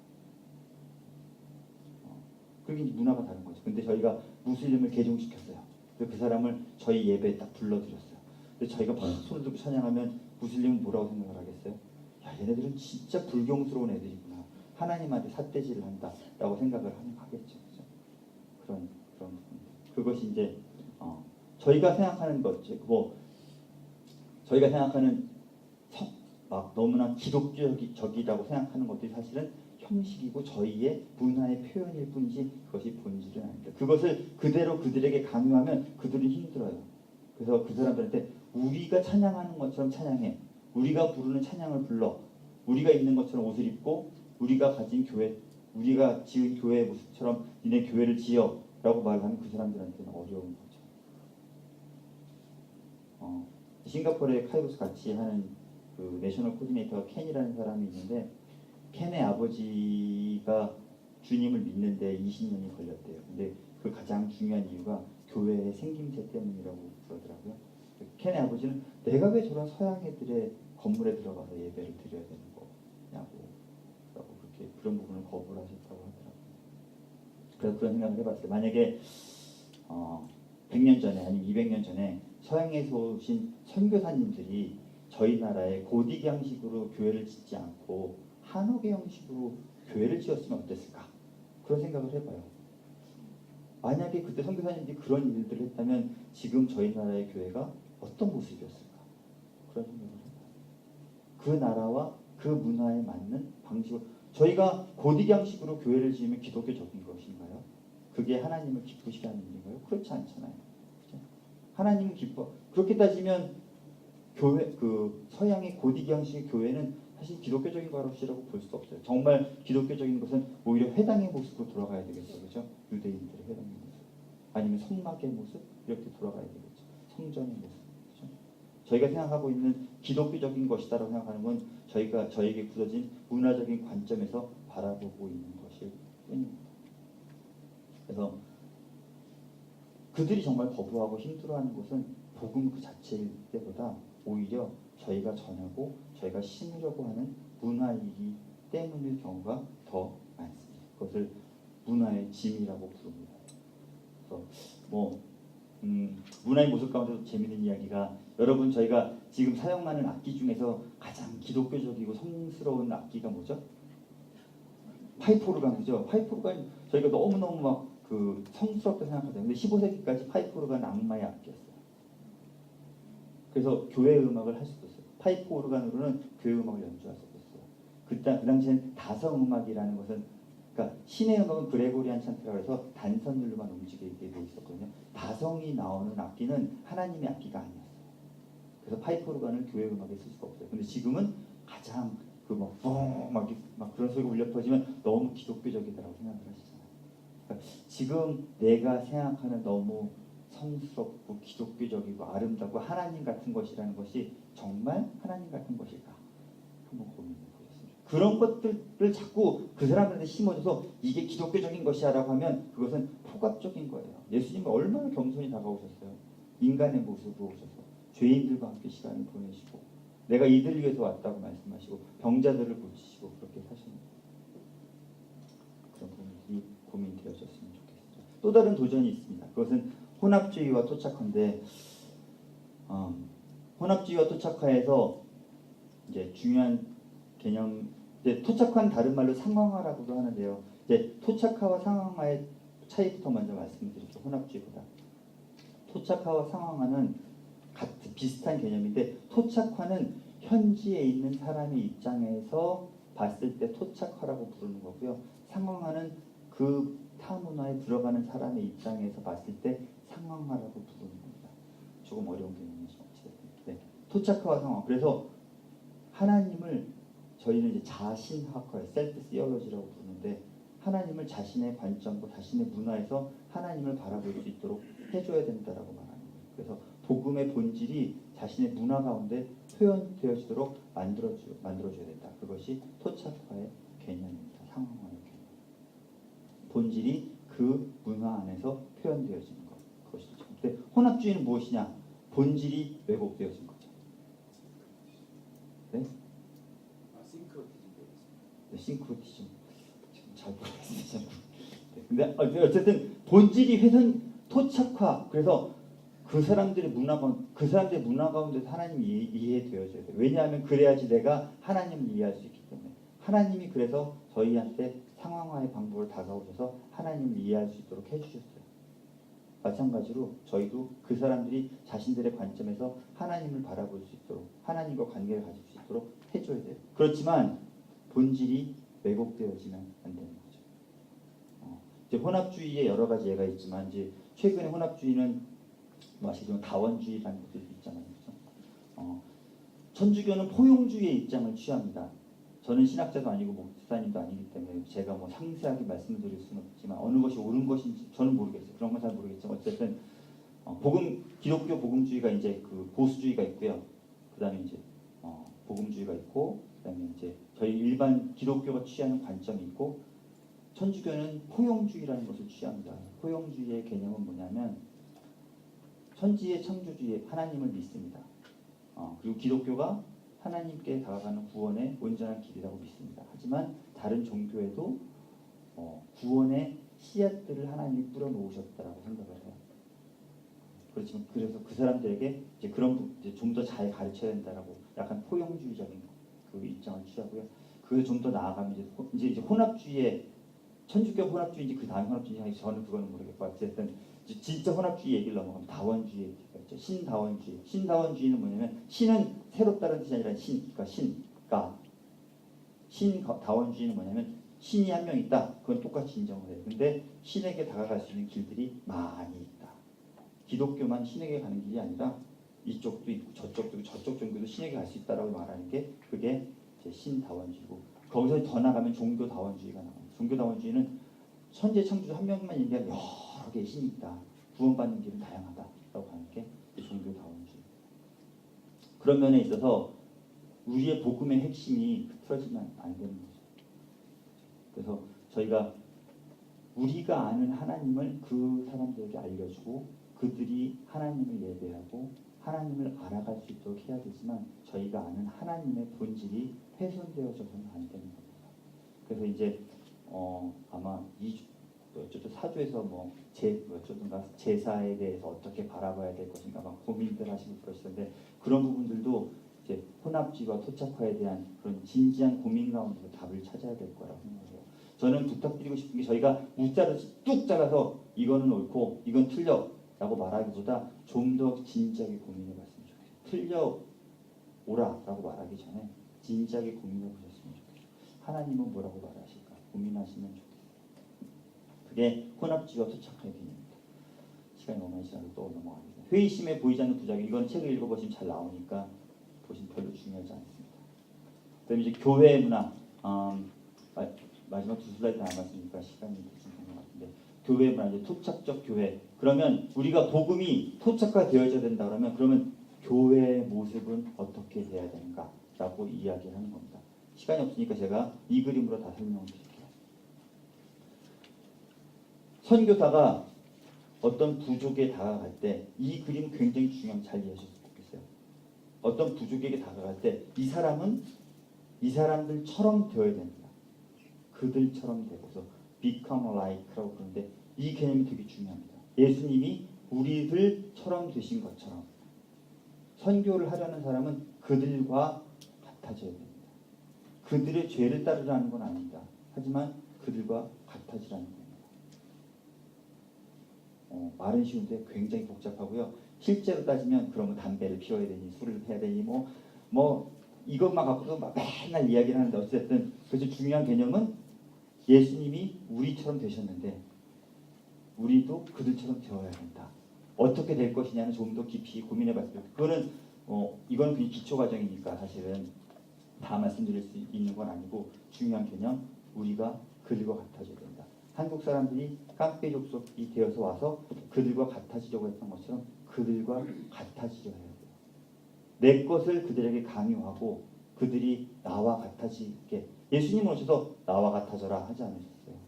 그게 문화가 다른 거죠. 근데 저희가 무슬림을 개종시켰어요. 그래서 그 사람을 저희 예배에 딱 불러드렸어요. 근데 저희가 손을 들고 찬양하면 무슬림은 뭐라고 생각을 하겠어요? 야, 얘네들은 진짜 불경스러운 애들이구나. 하나님한테 삿대질을 한다라고 생각을 하겠죠. 그렇죠? 그런 그것이 이제 저희가 생각하는 거죠. 뭐 저희가 생각하는 막 너무나 기독적이라고 생각하는 것들이 사실은 형식이고 저희의 문화의 표현일 뿐이지 그것이 본질은 아닙니다. 그것을 그대로 그들에게 강요하면 그들은 힘들어요. 그래서 그 사람들한테 우리가 찬양하는 것처럼 찬양해. 우리가 부르는 찬양을 불러. 우리가 입는 것처럼 옷을 입고 우리가 가진 교회, 우리가 지은 교회의 모습처럼 니네 교회를 지어 라고 말하면 그 사람들한테는 어려운 거죠. 싱가포르에 카이로스 같이 하는 그 내셔널 코디네이터가 켄이라는 사람이 있는데 켄의 아버지가 주님을 믿는데 20년이 걸렸대요. 근데 그 가장 중요한 이유가 교회의 생김새 때문이라고 그러더라고요. 켄의 아버지는 내가 왜 저런 서양 애들의 건물에 들어가서 예배를 드려야 되는 거냐고 그렇게 그런 부분을 거부를 하셨다고 하더라고요. 그래서 그런 생각을 해봤어요. 만약에 100년 전에 아니면 200년 전에 서양에서 오신 선교사님들이 저희 나라에 고딕 양식으로 교회를 짓지 않고 한옥의 형식으로 교회를 지었으면 어땠을까? 그런 생각을 해봐요. 만약에 그때 선교사님들이 그런 일들을 했다면 지금 저희 나라의 교회가 어떤 모습이었을까? 그런 생각을 해봐요. 그 나라와 그 문화에 맞는 방식으로 저희가 고딕 양식으로 교회를 지으면 기독교적인 것인가요? 그게 하나님을 기쁘시게 하는 일인가요? 그렇지 않잖아요. 그렇죠? 하나님은 기뻐. 그렇게 따지면 교회 그 서양의 고딕 양식의 교회는 사실 기독교적인 것이라고 볼 수 없어요. 정말 기독교적인 것은 오히려 회당의 모습으로 돌아가야 되겠죠, 그렇죠? 유대인들의 회당의 모습, 아니면 성막의 모습 이렇게 돌아가야 되겠죠. 성전의 모습, 그렇죠? 저희가 생각하고 있는 기독교적인 것이다라고 생각하는 건 저에게 굳어진 문화적인 관점에서 바라보고 있는 것일 뿐입니다. 그래서 그들이 정말 거부하고 힘들어하는 것은 복음 그 자체일 때보다 오히려 저희가 전하고 저희가 심으려고 하는 문화이기 때문일 경우가 더 많습니다. 그것을 문화의 짐이라고 부릅니다. 그래서 문화의 모습 가운데도 재미있는 이야기가, 여러분 저희가 지금 사용하는 악기 중에서 가장 기독교적이고 성스러운 악기가 뭐죠? 파이프 오르간이죠. 파이프 오르간 저희가 너무너무 막 그 성스럽게 생각하잖아요. 근데 15세기까지 파이프 오르간 악마의 악기였어요. 그래서 교회 음악을 할 수도 있어요. 파이프 오르간으로는 교회 음악을 연주할 수도 있어요. 그 당시엔 다성 음악이라는 것은, 그러니까 신의 음악은 그레고리안 찬트라고 해서 단선율로만 움직이게 돼 있었거든요. 다성이 나오는 악기는 하나님의 악기가 아니었어요. 그래서 파이프 오르간을 교회 음악에 쓸 수가 없어요. 근데 지금은 가장 막 그런 소리가 울려 퍼지면 너무 기독교적이다라고 생각을 하시잖아요. 그러니까 지금 내가 생각하는 너무 성스럽고 기독교적이고 아름답고 하나님 같은 것이라는 것이 정말 하나님 같은 것일까? 한번 고민해 보겠습니다. 그런 것들을 자꾸 그 사람들한테 심어줘서 이게 기독교적인 것이야라고 하면 그것은 포갑적인 거예요. 예수님은 얼마나 겸손히 다가오셨어요. 인간의 모습으로 오셔서 죄인들과 함께 시간을 보내시고 내가 이들을 위해서 왔다고 말씀하시고 병자들을 고치시고 그렇게 사십니다. 그런 부분들이 고민되어졌으면 좋겠습니다. 또 다른 도전이 있습니다. 그것은 혼합주의와 토착화인데, 혼합주의와 토착화에서 이제 중요한 개념, 이제 토착화는 다른 말로 상황화라고도 하는데요. 이제 토착화와 상황화의 차이부터 먼저 말씀드릴게요. 혼합주의보다 토착화와 상황화는 비슷한 개념인데, 토착화는 현지에 있는 사람의 입장에서 봤을 때 토착화라고 부르는 거고요. 상황화는 그 타문화에 들어가는 사람의 입장에서 봤을 때 상황화라고 부르는 겁니다. 조금 어려운 개념이죠. 네. 토착화와 상황. 그래서 하나님을 저희는 이제 자신학화, 셀프 시올로지라고 부르는데, 하나님을 자신의 관점과 자신의 문화에서 하나님을 바라볼 수 있도록 해줘야 된다라고 말합니다. 그래서 복음의 본질이 자신의 문화 가운데 표현되어지도록 만들어줘야 된다. 그것이 토착화의 개념입니다. 상황화의 개념. 본질이 그 문화 안에서 표현되어지는 것. 그것이 토착화. 근데 혼합주의는 무엇이냐? 본질이 왜곡되어진 거죠. 네? 싱크로티즘. 지금 잘 모르겠어요. 네. 근데 어쨌든 본질이 훼손, 토착화. 그래서 그 사람들의 문화 가운데서 하나님이 이해되어져야 돼요. 왜냐하면 그래야지 내가 하나님을 이해할 수 있기 때문에. 하나님이 그래서 저희한테 상황화의 방법을 다가오셔서 하나님을 이해할 수 있도록 해주셨어요. 마찬가지로 저희도 그 사람들이 자신들의 관점에서 하나님을 바라볼 수 있도록, 하나님과 관계를 가질 수 있도록 해줘야 돼요. 그렇지만 본질이 왜곡되어지면 안 되는 거죠. 이제 혼합주의의 여러 가지 예가 있지만, 이제 최근에 혼합주의는 아시지만 다원주의라는 것도 있잖아요. 그렇죠? 천주교는 포용주의의 입장을 취합니다. 저는 신학자도 아니고 목사님도 아니기 때문에 제가 뭐 상세하게 말씀드릴 수는 없지만 어느 것이 옳은 것인지 저는 모르겠어요. 그런 건 잘 모르겠지만 어쨌든 기독교 복음주의가 이제 그 보수주의가 있고요. 그다음에 이제 복음주의가 있고, 그다음에 이제 저희 일반 기독교가 취하는 관점이 있고, 천주교는 포용주의라는 것을 취합니다. 포용주의의 개념은 뭐냐면 천지의 창조주의 하나님을 믿습니다. 그리고 기독교가 하나님께 다가가는 구원의 온전한 길이라고 믿습니다. 하지만 다른 종교에도 구원의 씨앗들을 하나님이 뿌려 놓으셨다라고 생각을 해요. 그렇지만 그래서 그 사람들에게 이제 그런 이제 좀 더 잘 가르쳐야 된다라고 약간 포용주의적인 그 입장을 취하고요. 그 좀 더 나아가면 이제 혼합주의의 천주교 혼합주의인지 그 다음 혼합주의인지 저는 그거는 모르겠고, 어쨌든 진짜 혼합주의 얘기를 넘어가면 다원주의 얘기가 있죠. 신다원주의. 신다원주의는 뭐냐면 신은 새롭다는 뜻이 아니라 다원주의는 뭐냐면 신이 한 명 있다. 그건 똑같이 인정을 해요. 근데 신에게 다가갈 수 있는 길들이 많이 있다. 기독교만 신에게 가는 길이 아니라 이쪽도 있고 저쪽도 있고 저쪽 종교도 신에게 갈 수 있다라고 말하는 게 그게 이제 신다원주의고, 거기서 더 나가면 종교다원주의가 나와요. 종교다원주의는 천재 창조주 한 명만 얘기하면 여러 개의 신이 있다. 구원받는 길은 다양하다라고 하는 게 종교다원주의. 그런 면에 있어서 우리의 복음의 핵심이 흐트러지면 안 되는 거죠. 그래서 저희가 우리가 아는 하나님을 그 사람들에게 알려주고 그들이 하나님을 예배하고 하나님을 알아갈 수 있도록 해야 되지만 저희가 아는 하나님의 본질이 훼손되어져서는 안 되는 겁니다. 그래서 이제 아마 어쨌든 사주에서 어쩌든가 제사에 대해서 어떻게 바라봐야 될 것인가 막 고민들 하시고 그러실 텐데 그런 부분들도 이제 혼합주의와 토착화에 대한 그런 진지한 고민 가운데서 답을 찾아야 될 거라고 생각해요. 저는 부탁드리고 싶은 게 저희가 문자를 뚝 잘라서 이거는 옳고 이건 틀려 라고 말하기보다 좀 더 진지하게 고민해 봤으면 좋겠어요. 틀려 오라 라고 말하기 전에 진지하게 고민해 보셨으면 좋겠어요. 하나님은 뭐라고 말하실까 고민하시면 좋겠어요. 그게 혼합주의와 토착화의 개념입니다. 시간이 너무 많이 지나서 또 넘어가겠습니다. 회의심에 보이지 않는 부작용 이건 책을 읽어보시면 잘 나오니까 보시면 별로 중요하지 않습니다. 그다음에 이제 교회 문화 마지막 두 슬라이드 남았으니까 시간이 좀 된 것 같은데 교회 문화 이제 토착적 교회 그러면 우리가 복음이 토착화되어져야 된다 그러면 교회의 모습은 어떻게 돼야 되는가라고 이야기를 하는 겁니다. 시간이 없으니까 제가 이 그림으로 다 설명을 드릴게요. 선교사가 어떤 부족에 다가갈 때 이 그림 굉장히 중요한 잘 이해하셨으면 좋겠어요. 어떤 부족에게 다가갈 때 이 사람은 이 사람들처럼 되어야 됩니다. 그들처럼 되고서 become like라고 그러는데 이 개념이 되게 중요합니다. 예수님이 우리들처럼 되신 것처럼 선교를 하려는 사람은 그들과 같아져야 됩니다. 그들의 죄를 따르라는 건 아닙니다. 하지만 그들과 같아지라는 겁니다. 말은 쉬운데 굉장히 복잡하고요. 실제로 따지면 그러면 담배를 피워야 되니 술을 해야 되니 이것만 갖고도 막 맨날 이야기를 하는데 어쨌든 그래서 중요한 개념은 예수님이 우리처럼 되셨는데 우리도 그들처럼 되어야 된다. 어떻게 될 것이냐는 좀 더 깊이 고민해 봤어요. 그거는 이건 그냥 기초 과정이니까 사실은 다 말씀드릴 수 있는 건 아니고 중요한 개념 우리가 그들과 같아져야 된다. 한국 사람들이 깡패 족속이 되어서 와서 그들과 같아지려고 했던 것처럼 그들과 같아지려 해야 돼요. 내 것을 그들에게 강요하고 그들이 나와 같아지게 예수님은 오셔서 나와 같아져라 하지 않으셨어요. 그렇죠?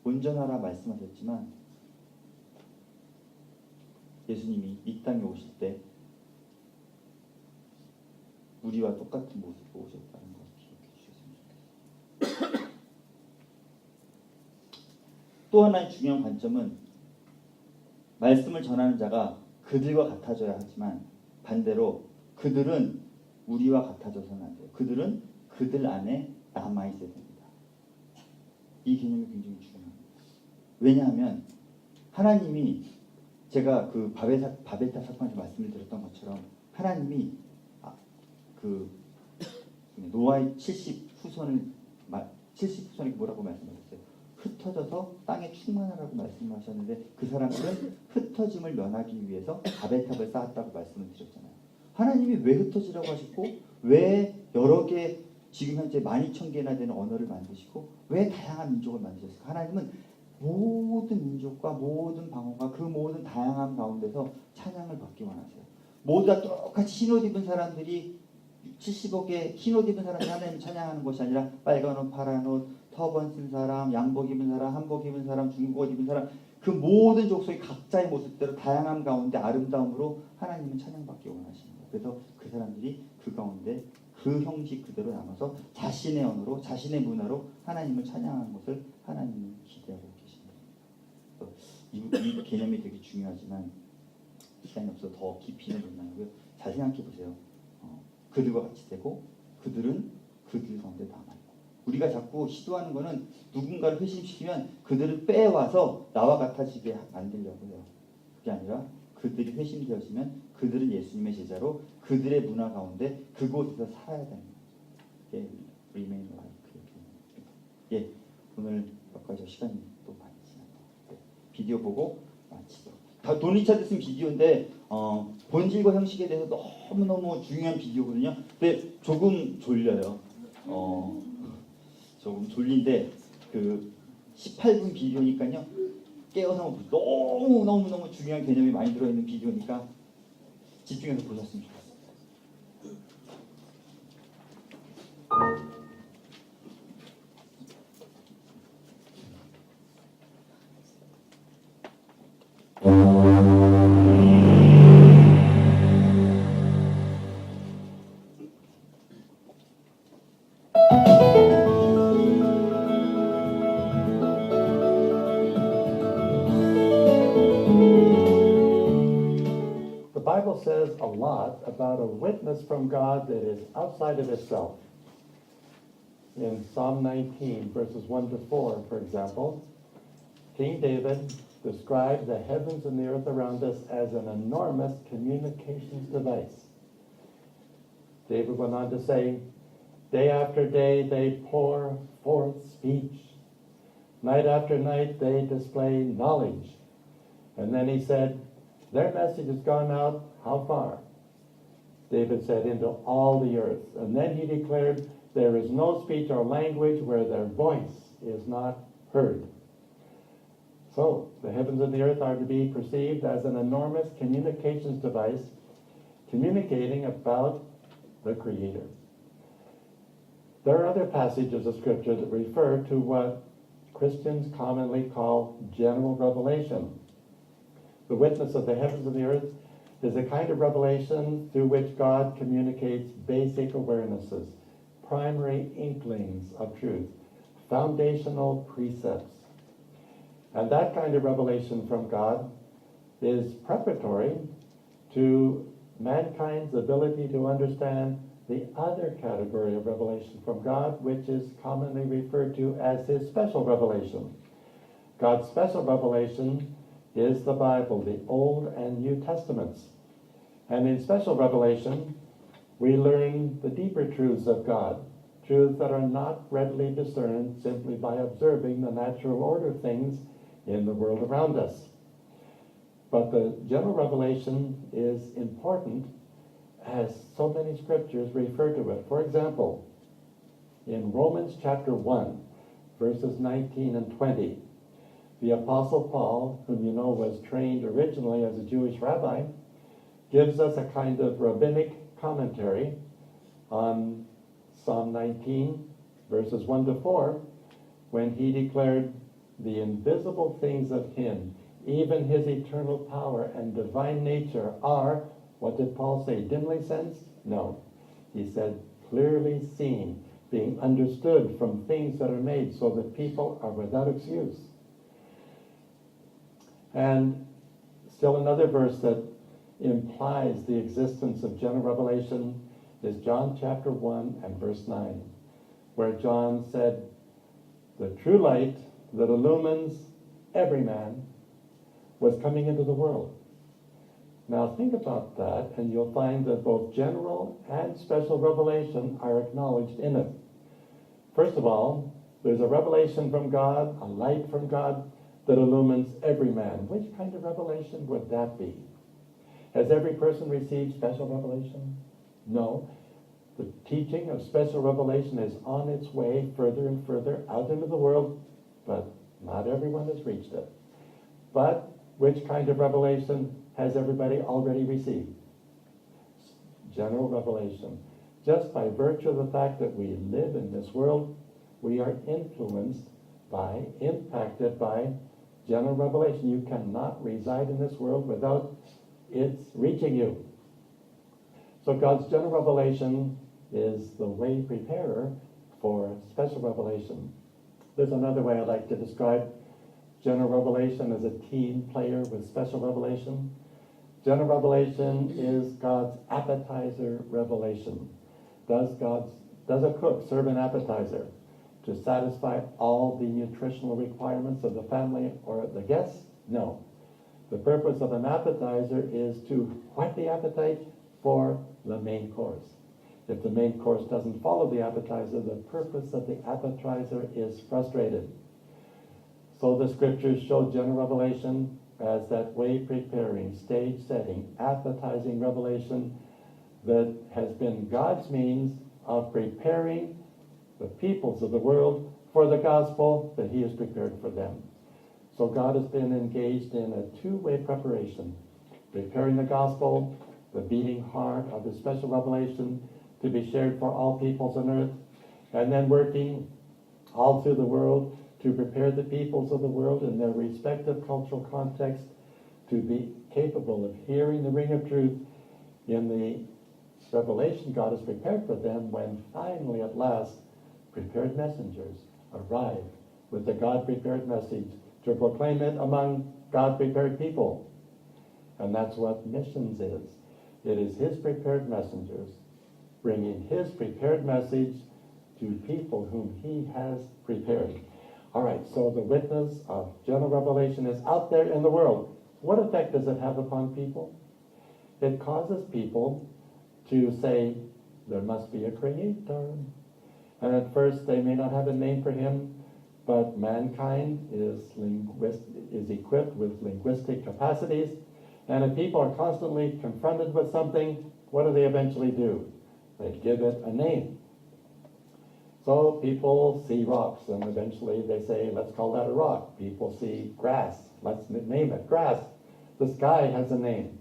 온전하라 말씀하셨지만 예수님이 이 땅에 오실 때 우리와 똑같은 모습으로 오셨다는 것 기억해 주셨으면 좋겠어요. 또 하나의 중요한 관점은 말씀을 전하는 자가 그들과 같아져야 하지만 반대로 그들은 우리와 같아져서는 안 돼요. 그들은 그들 안에 남아있어야 됩니다. 이 개념이 굉장히 중요합니다. 왜냐하면 하나님이 제가 그 바벨탑 사건에서 말씀을 드렸던 것처럼 하나님이 그 노아의 70후손이 뭐라고 말씀하셨어요? 흩어져서 땅에 충만하라고 말씀하셨는데 그 사람들은 흩어짐을 면하기 위해서 바벨탑을 쌓았다고 말씀을 드렸잖아요. 하나님이 왜 흩어지라고 하셨고 왜 여러 개 지금 현재 12,000개나 되는 언어를 만드시고 왜 다양한 민족을 만드셨을까? 하나님은 모든 민족과 모든 방언과 그 모든 다양한 가운데서 찬양을 받기 원하세요. 모두 다 똑같이 흰옷 입은 사람들이 70억의 흰옷 입은 사람이 하나님 찬양하는 것이 아니라 빨간 옷, 파란 옷, 터번 쓴 사람, 양복 입은 사람, 한복 입은 사람, 중국 옷 입은 사람 그 모든 족속이 각자의 모습대로 다양한 가운데 아름다움으로 하나님은 찬양받기 원하시는 거예요. 그래서 그 사람들이 그 가운데 그 형식 그대로 남아서 자신의 언어로 자신의 문화로 하나님을 찬양하는 것을 하나님은 기대하고 계십니다. 이 개념이 되게 중요하지만 시간이 없어서 더 깊이는 못 나가고요. 잘 생각해 보세요. 그들과 같이 되고 그들은 그들 가운데 남아있고 우리가 자꾸 시도하는 거는 누군가를 회심시키면 그들을 빼와서 나와 같아지게 만들려고 해요. 그게 아니라 그들이 회심되어지면 그들은 예수님의 제자로 그들의 문화 가운데 그곳에서 살아야 되는 게 Remain Like. 예, 오늘 몇 가지 시간이 또 많이 지났네요. 비디오 보고 마치도록. 다 돈이 차듯은 비디오인데 본질과 형식에 대해서 너무너무 중요한 비디오거든요. 근데 조금 졸려요. 조금 졸린데 그 18분 비디오니까요. 깨어서 너무 중요한 개념이 많이 들어있는 비디오니까 집중해서 보셨으면 좋겠어요. The Bible says a lot about a witness from God that is outside of itself. In Psalm 19, verses 1 to 4, for example, King David described the heavens and the earth around us as an enormous communications device. David went on to say, day after day they pour forth speech. Night after night they display knowledge. And then he said, their message has gone out how far? David said, into all the earth. And then he declared, there is no speech or language where their voice is not heard. So, the heavens and the earth are to be perceived as an enormous communications device communicating about the Creator. There are other passages of Scripture that refer to what Christians commonly call general revelation. The witness of the heavens and the earth is a kind of revelation through which God communicates basic awarenesses, primary inklings of truth, foundational precepts. And that kind of revelation from God is preparatory to mankind's ability to understand the other category of revelation from God, which is commonly referred to as his special revelation. God's special revelation is the Bible, the Old and New Testaments. And in special revelation, we learn the deeper truths of God, truths that are not readily discerned simply by observing the natural order of things in the world around us. But the general revelation is important as so many scriptures refer to it. For example, in Romans chapter 1, verses 19 and 20, the Apostle Paul, whom you know was trained originally as a Jewish rabbi, gives us a kind of rabbinic commentary on Psalm 19, verses 1 to 4, when he declared, the invisible things of him, even his eternal power and divine nature are, what did Paul say, dimly sensed? No. He said, clearly seen, being understood from things that are made, so that people are without excuse. And still another verse that implies the existence of general revelation is John chapter 1 and verse 9, where John said, the true light that illumines every man was coming into the world. Now think about that, and you'll find that both general and special revelation are acknowledged in it. First of all, there's a revelation from God, a light from God, that illumines every man. Which kind of revelation would that be? Has every person received special revelation? No. The teaching of special revelation is on its way further and further out into the world, but not everyone has reached it. But which kind of revelation has everybody already received? General revelation. Just by virtue of the fact that we live in this world, we are influenced by, impacted by general revelation. You cannot reside in this world without its reaching you. So God's general revelation is the way preparer for special revelation. There's another way I like to describe general revelation as a team player with special revelation. General revelation is God's appetizer revelation. Does a cook serve an appetizer to satisfy all the nutritional requirements of the family or the guests? No. The purpose of an appetizer is to whet the appetite for the main course. If the main course doesn't follow the appetizer, the purpose of the appetizer is frustrated. So the scriptures show general revelation as that way preparing, stage setting, appetizing revelation that has been God's means of preparing the peoples of the world for the gospel that he has prepared for them. So God has been engaged in a two-way preparation, preparing the gospel the beating heart of the special revelation to be shared for all peoples on earth, and then working all through the world to prepare the peoples of the world in their respective cultural context to be capable of hearing the ring of truth in the revelation God has prepared for them when finally at last prepared messengers arrive with the God-prepared message to proclaim it among God-prepared people. And that's what missions is. It is His prepared messengers bringing His prepared message to people whom He has prepared. All right, so the witness of general revelation is out there in the world. What effect does it have upon people? It causes people to say, there must be a creator. And at first they may not have a name for Him, but mankind is equipped with linguistic capacities. And if people are constantly confronted with something, what do they eventually do? They give it a name. So people see rocks, and eventually they say, let's call that a rock. People see grass, let's name it grass. The sky has a name.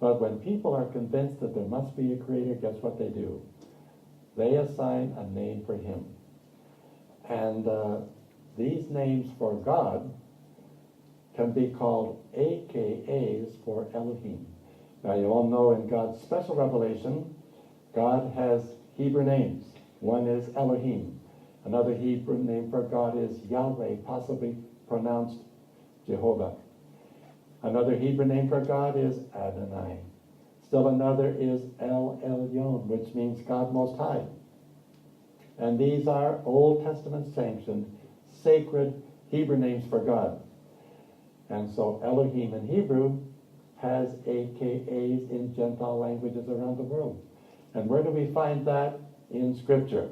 But when people are convinced that there must be a creator, guess what they do? They assign a name for Him. And these names for God can be called AKAs for Elohim. Now you all know in God's special revelation, God has Hebrew names. One is Elohim. Another Hebrew name for God is Yahweh, possibly pronounced Jehovah. Another Hebrew name for God is Adonai. Still another is El Elyon, which means God Most High. And these are Old Testament sanctioned, sacred Hebrew names for God. And so Elohim in Hebrew has AKAs in Gentile languages around the world. And where do we find that in Scripture?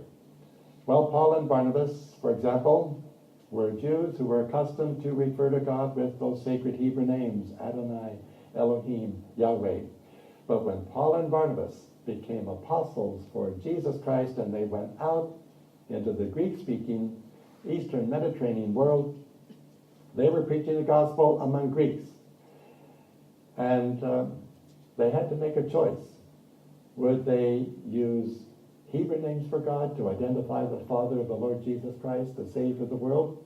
Well, Paul and Barnabas, for example, were Jews who were accustomed to refer to God with those sacred Hebrew names, Adonai, Elohim, Yahweh. But when Paul and Barnabas became apostles for Jesus Christ and they went out into the Greek-speaking Eastern Mediterranean world, they were preaching the gospel among Greeks. And they had to make a choice. Would they use Hebrew names for God to identify the Father of the Lord Jesus Christ, the Savior of the world?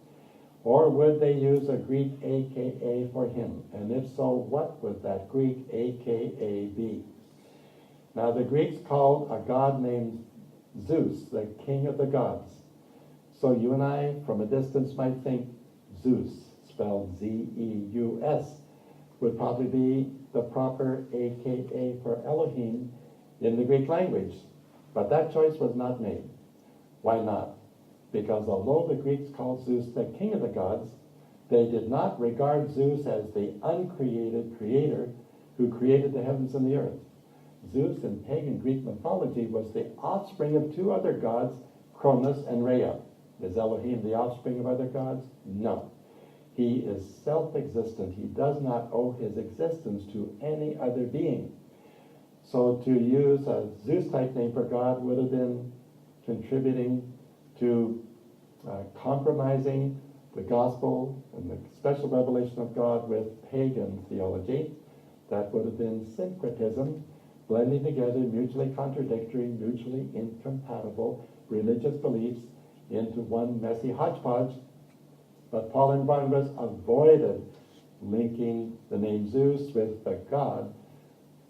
Or would they use a Greek AKA for Him? And if so, what would that Greek AKA be? Now the Greeks called a god named Zeus, the king of the gods. So you and I, from a distance, might think Zeus, spelled Z-E-U-S, would probably be the proper AKA for Elohim in the Greek language. But that choice was not made. Why not? Because although the Greeks called Zeus the king of the gods, they did not regard Zeus as the uncreated creator who created the heavens and the earth. Zeus in pagan Greek mythology was the offspring of two other gods, Cronus and Rhea. Is Elohim the offspring of other gods? No. He is self-existent. He does not owe his existence to any other being. So to use a Zeus-type name for God would have been contributing to compromising the gospel and the special revelation of God with pagan theology. That would have been syncretism, blending together mutually contradictory, mutually incompatible religious beliefs into one messy hodgepodge. But Paul and Barnabas avoided linking the name Zeus with the God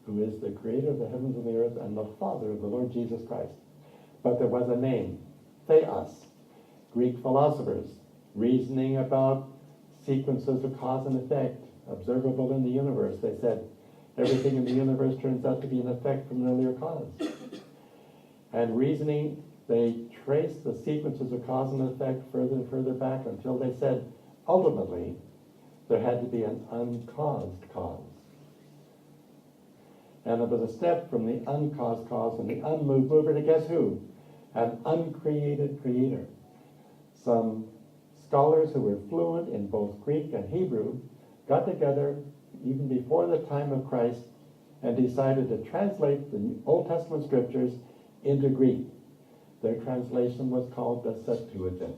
who is the creator of the heavens and the earth and the Father of the Lord Jesus Christ. But there was a name, Theos. Greek philosophers, reasoning about sequences of cause and effect observable in the universe. They said everything in the universe turns out to be an effect from an earlier cause. And reasoning, they traced the sequences of cause and effect further and further back until they said, ultimately, there had to be an uncaused cause. And it was a step from the uncaused cause and the unmoved mover to guess who? An uncreated creator. Some scholars who were fluent in both Greek and Hebrew got together even before the time of Christ and decided to translate the Old Testament scriptures into Greek. Their translation was called the Septuagint.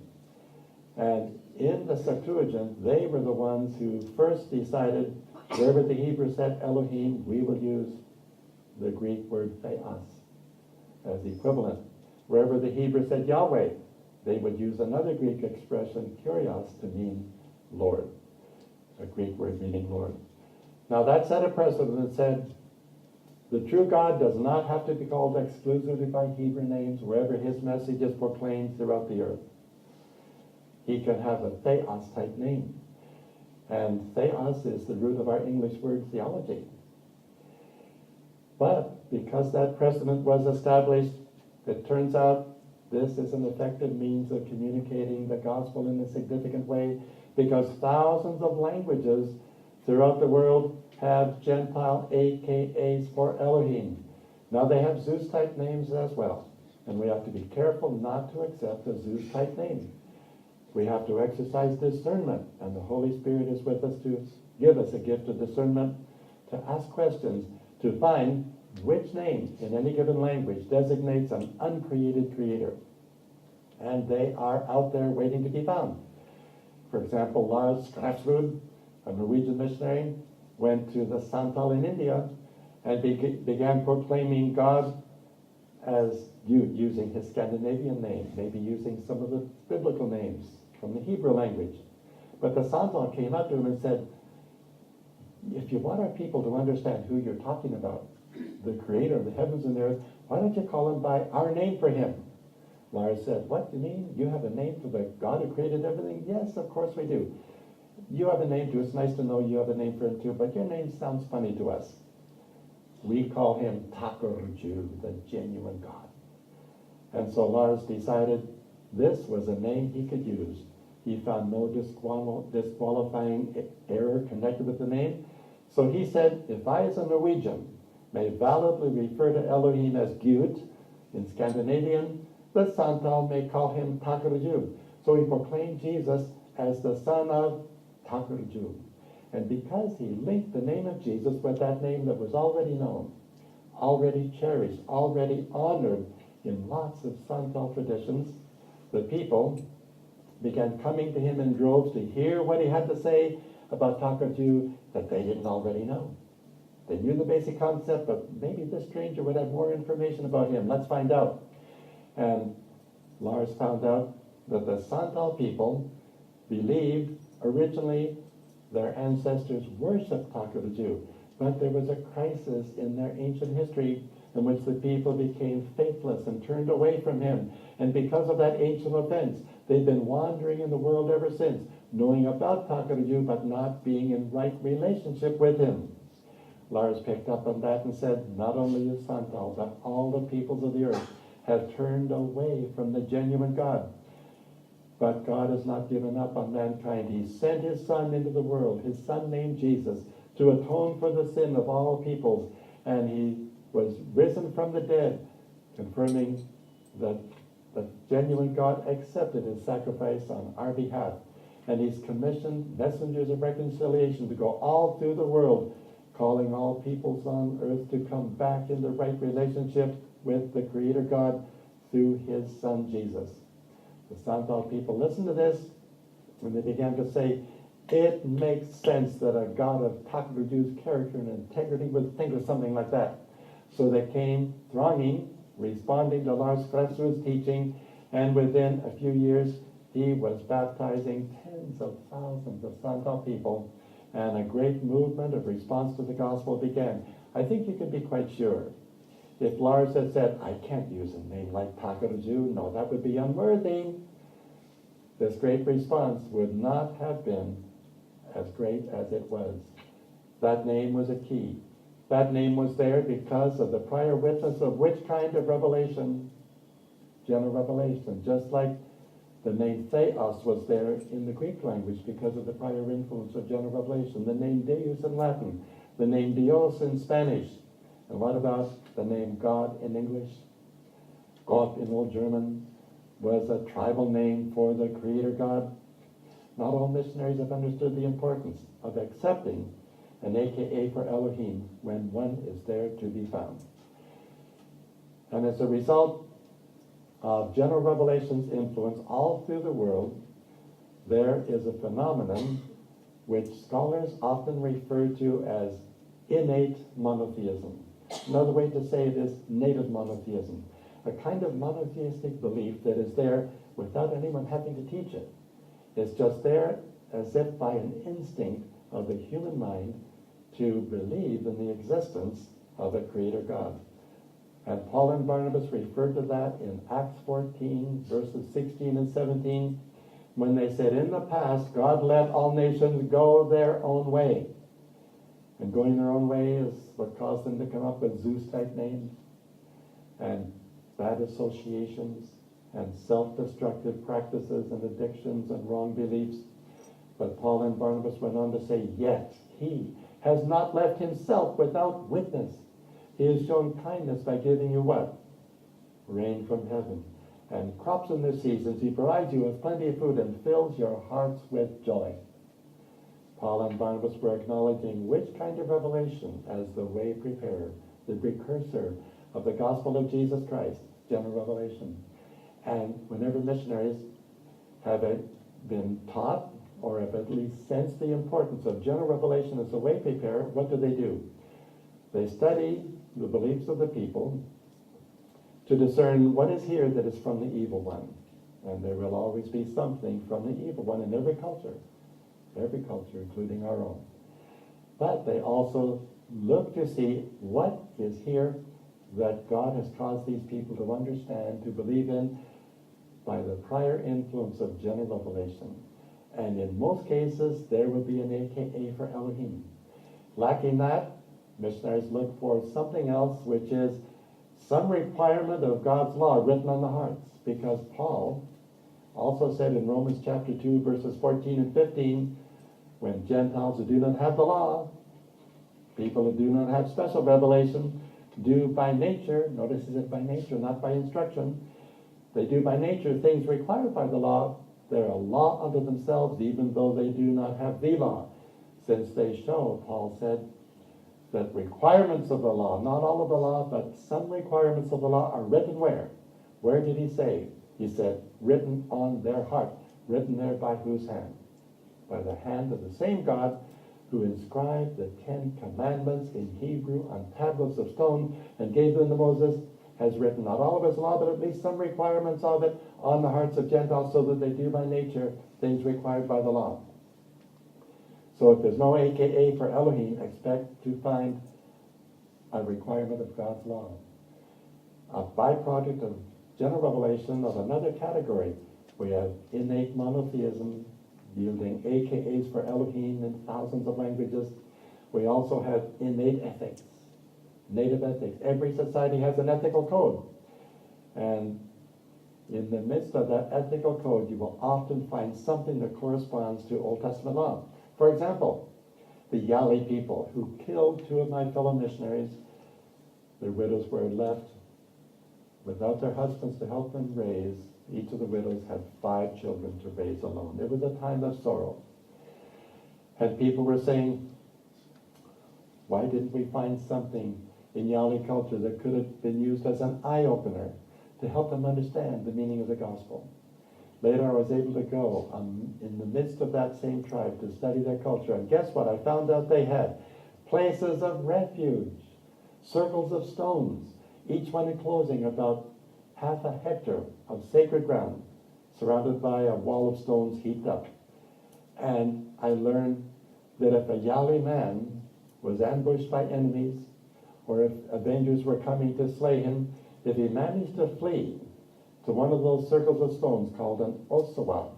And in the Septuagint, they were the ones who first decided wherever the Hebrew said Elohim, we will use the Greek word theos as equivalent. Wherever the Hebrew said Yahweh, they would use another Greek expression, kurios, to mean Lord, a Greek word meaning Lord. Now that set a precedent and said, the true God does not have to be called exclusively by Hebrew names wherever his message is proclaimed throughout the earth. He can have a theos type name. And theos is the root of our English word theology. But because that precedent was established, it turns out this is an effective means of communicating the gospel in a significant way, because thousands of languages throughout the world have Gentile AKAs for Elohim. Now they have Zeus-type names as well, and we have to be careful not to accept a Zeus-type name. We have to exercise discernment, and the Holy Spirit is with us to give us a gift of discernment, to ask questions, to find which name in any given language designates an uncreated creator. And they are out there waiting to be found. For example, Lars Skrafsrud, a Norwegian missionary, went to the Santal in India and began proclaiming God as using his Scandinavian name, maybe using some of the biblical names from the Hebrew language. But the Santal came up to him and said, if you want our people to understand who you're talking about, the creator of the heavens and the earth, why don't you call him by our name for him? Lars said, what do you mean? You have a name for the God who created everything? Yes, of course we do. You have a name too. It's nice to know you have a name for him too, but your name sounds funny to us. We call him Takurju, the genuine God. And so Lars decided this was a name he could use. He found no disqualifying error connected with the name. So he said, if I as a Norwegian may validly refer to Elohim as Gud in Scandinavian, the Santal may call him Takurju. So he proclaimed Jesus as the son of Takurju. And because he linked the name of Jesus with that name that was already known, already cherished, already honored in lots of Santal traditions, the people began coming to him in droves to hear what he had to say about Takurju that they didn't already know. They knew the basic concept, but maybe this stranger would have more information about him. Let's find out. And Lars found out that the Santal people believed originally their ancestors worshipped Takurju, but there was a crisis in their ancient history in which the people became faithless and turned away from him. And because of that ancient offense, they've been wandering in the world ever since, knowing about Takurju, but not being in right relationship with him. Lars picked up on that and said, not only is Santal, but all the peoples of the earth have turned away from the genuine God. But God has not given up on mankind. He sent his Son into the world, his Son named Jesus, to atone for the sin of all peoples. And he was risen from the dead, confirming that the genuine God accepted his sacrifice on our behalf. And he's commissioned messengers of reconciliation to go all through the world, calling all peoples on earth to come back in the right relationship with the Creator God through his Son Jesus. The Santal people listened to this, and they began to say, it makes sense that a God of Takurju's character and integrity would think of something like that. So they came thronging, responding to Lars Skrefsrud's teaching, and within a few years, he was baptizing tens of thousands of Santal people, and a great movement of response to the gospel began. I think you can be quite sure. If Lars had said, I can't use a name like Takurju, no, that would be unworthy, this great response would not have been as great as it was. That name was a key. That name was there because of the prior witness of which kind of revelation? General revelation. Just like the name Theos was there in the Greek language because of the prior influence of general revelation. The name Deus in Latin. The name Dios in Spanish. And what about the name God in English? Gott in Old German was a tribal name for the Creator God. Not all missionaries have understood the importance of accepting an AKA for Elohim when one is there to be found. And as a result of general revelation's influence all through the world, there is a phenomenon which scholars often refer to as innate monotheism. Another way to say it is native monotheism, a kind of monotheistic belief that is there without anyone having to teach it. It's just there as if by an instinct of the human mind to believe in the existence of a creator God. And Paul and Barnabas referred to that in Acts 14, verses 16 and 17, when they said, in the past, God let all nations go their own way. And going their own way is what caused them to come up with Zeus-type names and bad associations and self-destructive practices and addictions and wrong beliefs. But Paul and Barnabas went on to say, yet he has not left himself without witness. He has shown kindness by giving you what? Rain from heaven and crops in their seasons. He provides you with plenty of food and fills your hearts with joy. Paul and Barnabas were acknowledging which kind of revelation as the way preparer, the precursor of the gospel of Jesus Christ, general revelation. And whenever missionaries have been taught or have at least sensed the importance of general revelation as the way preparer, what do? They study the beliefs of the people to discern what is here that is from the evil one. And there will always be something from the evil one in every culture, including our own. But they also look to see what is here that God has caused these people to understand, to believe in, by the prior influence of general revelation. And in most cases, there will be an AKA for Elohim. Lacking that, missionaries look for something else, which is some requirement of God's law written on the hearts. Because Paul also said in Romans chapter 2, verses 14 and 15, when Gentiles who do not have the law, people who do not have special revelation, do by nature, notice he said by nature, not by instruction, they do by nature things required by the law. They're a law unto themselves, even though they do not have the law, since they show, Paul said, that requirements of the law, not all of the law, but some requirements of the law are written where? Where did he say? He said, written on their heart. Written there by whose hand? By the hand of the same God who inscribed the 10 Commandments in Hebrew on tablets of stone and gave them to Moses, has written not all of his law, but at least some requirements of it on the hearts of Gentiles, so that they do by nature things required by the law. So if there's no AKA for Elohim, expect to find a requirement of God's law. A byproduct of general revelation of another category. We have innate monotheism, yielding AKAs for Elohim in thousands of languages. We also have innate ethics, native ethics. Every society has an ethical code. And in the midst of that ethical code, you will often find something that corresponds to Old Testament law. For example, the Yali people who killed 2 of my fellow missionaries, their widows were left without their husbands to help them raise. Each of the widows had 5 children to raise alone. It was a time of sorrow. And people were saying, why didn't we find something in Yali culture that could have been used as an eye-opener to help them understand the meaning of the gospel? Later I was able to go in the midst of that same tribe to study their culture. And guess what? I found out they had places of refuge, circles of stones, each one enclosing about half a hectare of sacred ground, surrounded by a wall of stones heaped up. And I learned that if a Yali man was ambushed by enemies, or if avengers were coming to slay him, if he managed to flee to one of those circles of stones called an osawa,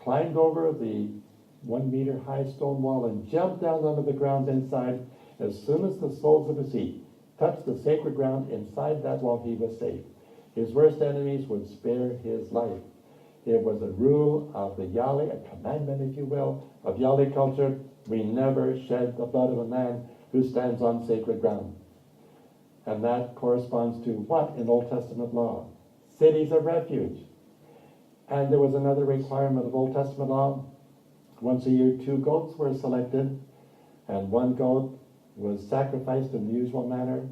climbed over the 1 meter high stone wall and jumped down onto the ground inside, as soon as the soles of his feet touched the sacred ground inside that wall, he was safe. His worst enemies would spare his life. It was a rule of the Yali, a commandment, if you will, of Yali culture. We never shed the blood of a man who stands on sacred ground. And that corresponds to what in Old Testament law? Cities of refuge. And there was another requirement of Old Testament law. Once a year, 2 goats were selected, and 1 goat was sacrificed in the usual manner.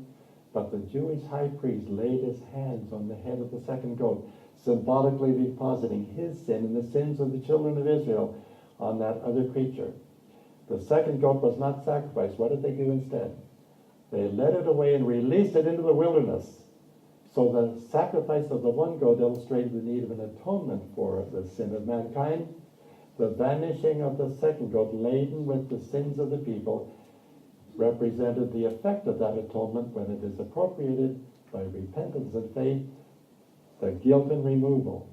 But the Jewish high priest laid his hands on the head of the second goat, symbolically depositing his sin and the sins of the children of Israel on that other creature. The second goat was not sacrificed. What did they do instead? They led it away and released it into the wilderness. So the sacrifice of the one goat illustrated the need of an atonement for the sin of mankind. The vanishing of the second goat, laden with the sins of the people, represented the effect of that atonement when it is appropriated by repentance and faith, the guilt and removal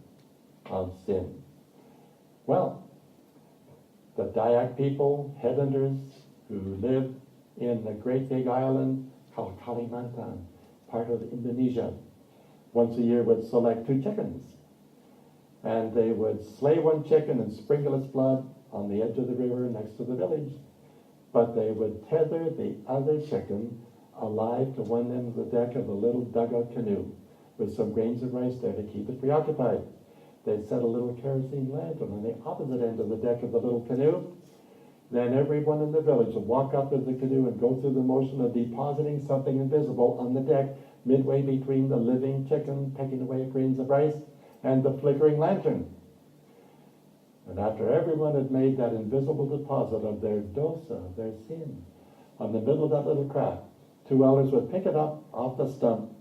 of sin. Well, the Dayak people, headhunters who live in the great big island called Kalimantan, part of Indonesia, once a year would select 2 chickens. And they would slay one chicken and sprinkle its blood on the edge of the river next to the village. But they would tether the other chicken alive to one end of the deck of a little dugout canoe with some grains of rice there to keep it preoccupied. They'd set a little kerosene lantern on the opposite end of the deck of the little canoe. Then everyone in the village would walk up to the canoe and go through the motion of depositing something invisible on the deck midway between the living chicken pecking away at grains of rice and the flickering lantern. And after everyone had made that invisible deposit of their dosa, their sin, on the middle of that little craft, 2 elders would pick it up off the stump,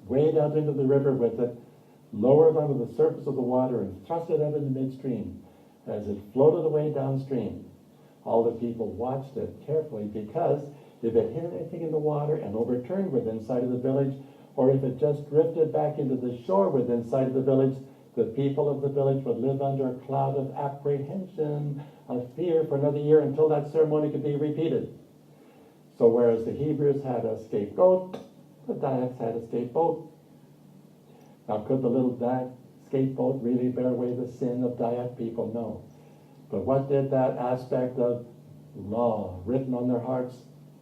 wade out into the river with it, lower it onto the surface of the water, and thrust it out into midstream. As it floated away downstream, all the people watched it carefully, because if it hit anything in the water and overturned within sight of the village, or if it just drifted back into the shore within sight of the village, the people of the village would live under a cloud of apprehension, of fear for another year until that ceremony could be repeated. So whereas the Hebrews had a scapegoat, the Dayaks had a scapegoat. Now, could the little Dayak scapegoat really bear away the sin of Dayak people? No. But what did that aspect of law written on their hearts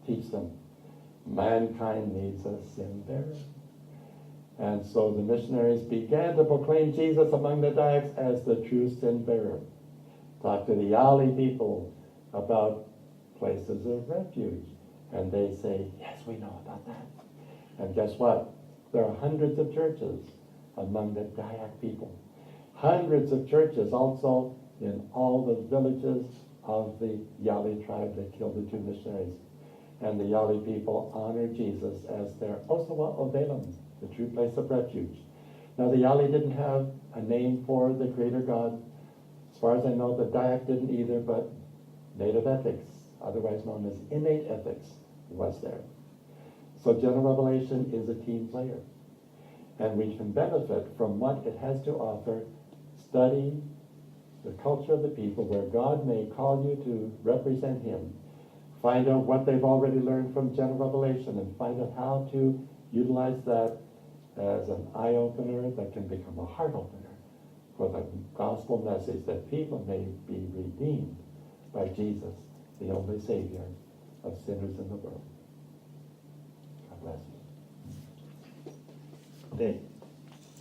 teach them? Mankind needs a sin bearer. And so the missionaries began to proclaim Jesus among the Dayaks as the true sin bearer. Talk to the Yali people about places of refuge. And they say, yes, we know about that. And guess what? There are hundreds of churches among the Dayak people. Hundreds of churches also in all the villages of the Yali tribe that killed the 2 missionaries. And the Yali people honor Jesus as their Osawa Ovelam, the true place of refuge. Now, the Yali didn't have a name for the Creator God. As far as I know, the Dayak didn't either, but native ethics, otherwise known as innate ethics, was there. So General Revelation is a team player. And we can benefit from what it has to offer, study the culture of the people where God may call you to represent Him. Find out what they've already learned from General Revelation and find out how to utilize that as an eye-opener that can become a heart-opener for the gospel message that people may be redeemed by Jesus, the only Savior of sinners in the world. God bless you. 네,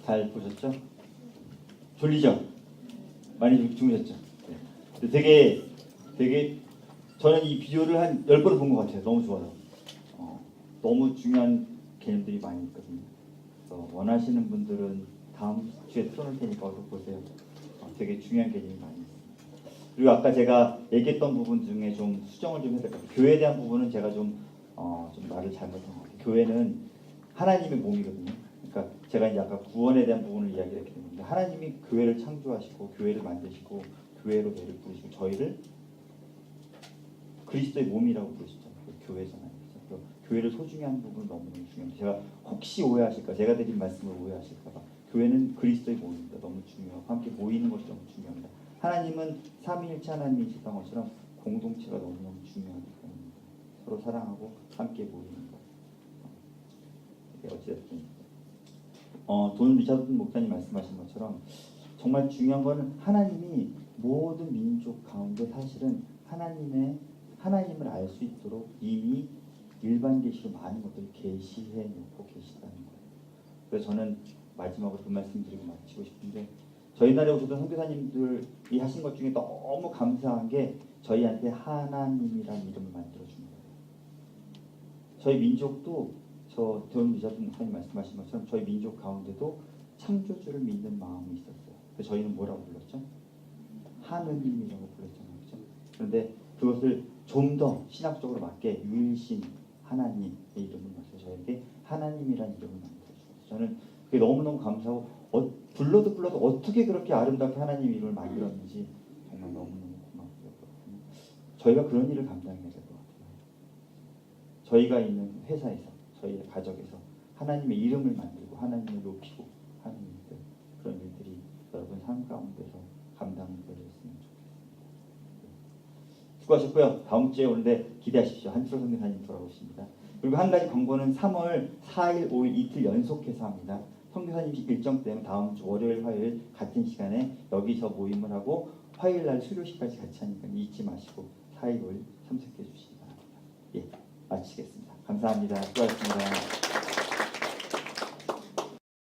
잘 보셨죠? 졸리죠? 많이 주무셨죠? 네. 근데 되게 저는 이 비디오를 한 10번을 본 것 같아요. 너무 좋아요. 너무 중요한 개념들이 많이 있거든요. 그래서 원하시는 분들은 다음 주에 틀어놓을 테니까 얼른 보세요. 되게 중요한 개념이 많이 있습니다. 그리고 아까 제가 얘기했던 부분 중에 좀 수정을 좀 해야 될 것 같아요. 교회에 대한 부분은 제가 좀 말을 잘못한 것 같아요. 교회는 하나님의 몸이거든요. 그러니까 제가 이제 아까 구원에 대한 부분을 이야기했기 때문에 하나님이 교회를 창조하시고 교회를 만드시고 교회로 저희를 부르시고 저희를 그리스도의 몸이라고 부르시잖아요. 교회잖아요. 그래서 교회를 소중히 하는 부분은 너무너무 중요합니다. 제가 혹시 오해하실까, 제가 드린 말씀을 오해하실까 봐. 교회는 그리스도의 몸입니다. 너무 중요하고 함께 모이는 것이 너무 중요합니다. 하나님은 삼위일체 하나님이시던 것처럼 공동체가 너무너무 중요하기 때문입니다. 서로 사랑하고 함께 모이는 것. 어찌됐든 돈 리차드 목사님 말씀하신 것처럼 정말 중요한 것은 하나님이 모든 민족 가운데 사실은 하나님을 알 수 있도록 이미 일반 계시로 많은 것들을 계시해 놓고 계시다는 거예요. 그래서 저는 마지막으로 그 말씀 드리고 마치고 싶은데 저희 나라에 오셨던 선교사님들이 하신 것 중에 너무 감사한 게 저희한테 하나님이라는 이름을 만들어준 거예요. 저희 민족도 돈 리차드 목사님 말씀하신 것처럼 저희 민족 가운데도 창조주를 믿는 마음이 있었어요. 그래서 저희는 뭐라고 불렀죠? 하느님이라고 불렀잖아요. 그렇죠? 그런데 그것을 좀 더 신학적으로 맞게 유일신 하나님의 이름을 맡아서 저에게 하나님이라는 이름을 만들어주셔서 저는 그게 너무너무 감사하고 불러도 어떻게 그렇게 아름답게 하나님 이름을 만들었는지 정말 너무너무 고맙고요. 저희가 그런 일을 감당해야 될 것 같아요. 저희가 있는 회사에서 저희의 가족에서 하나님의 이름을 만들고 하나님을 높이고 하는 일들, 그런 일들이 여러분 삶 가운데서 감당이 되어졌으면 좋겠습니다. 수고하셨고요. 다음 주에 오는데 기대하십시오. 한철 선교사님 돌아오십니다. 그리고 한 가지 광고는 3월 4일, 5일 이틀 연속해서 합니다. 선교사님 일정 때문에 다음 주 월요일, 화요일 같은 시간에 여기서 모임을 하고 화요일 날 수료식까지 같이 하니까 잊지 마시고 4일, 5일 참석해 주시기 바랍니다. 예, 마치겠습니다. 감사합니다. 수고하셨습니다.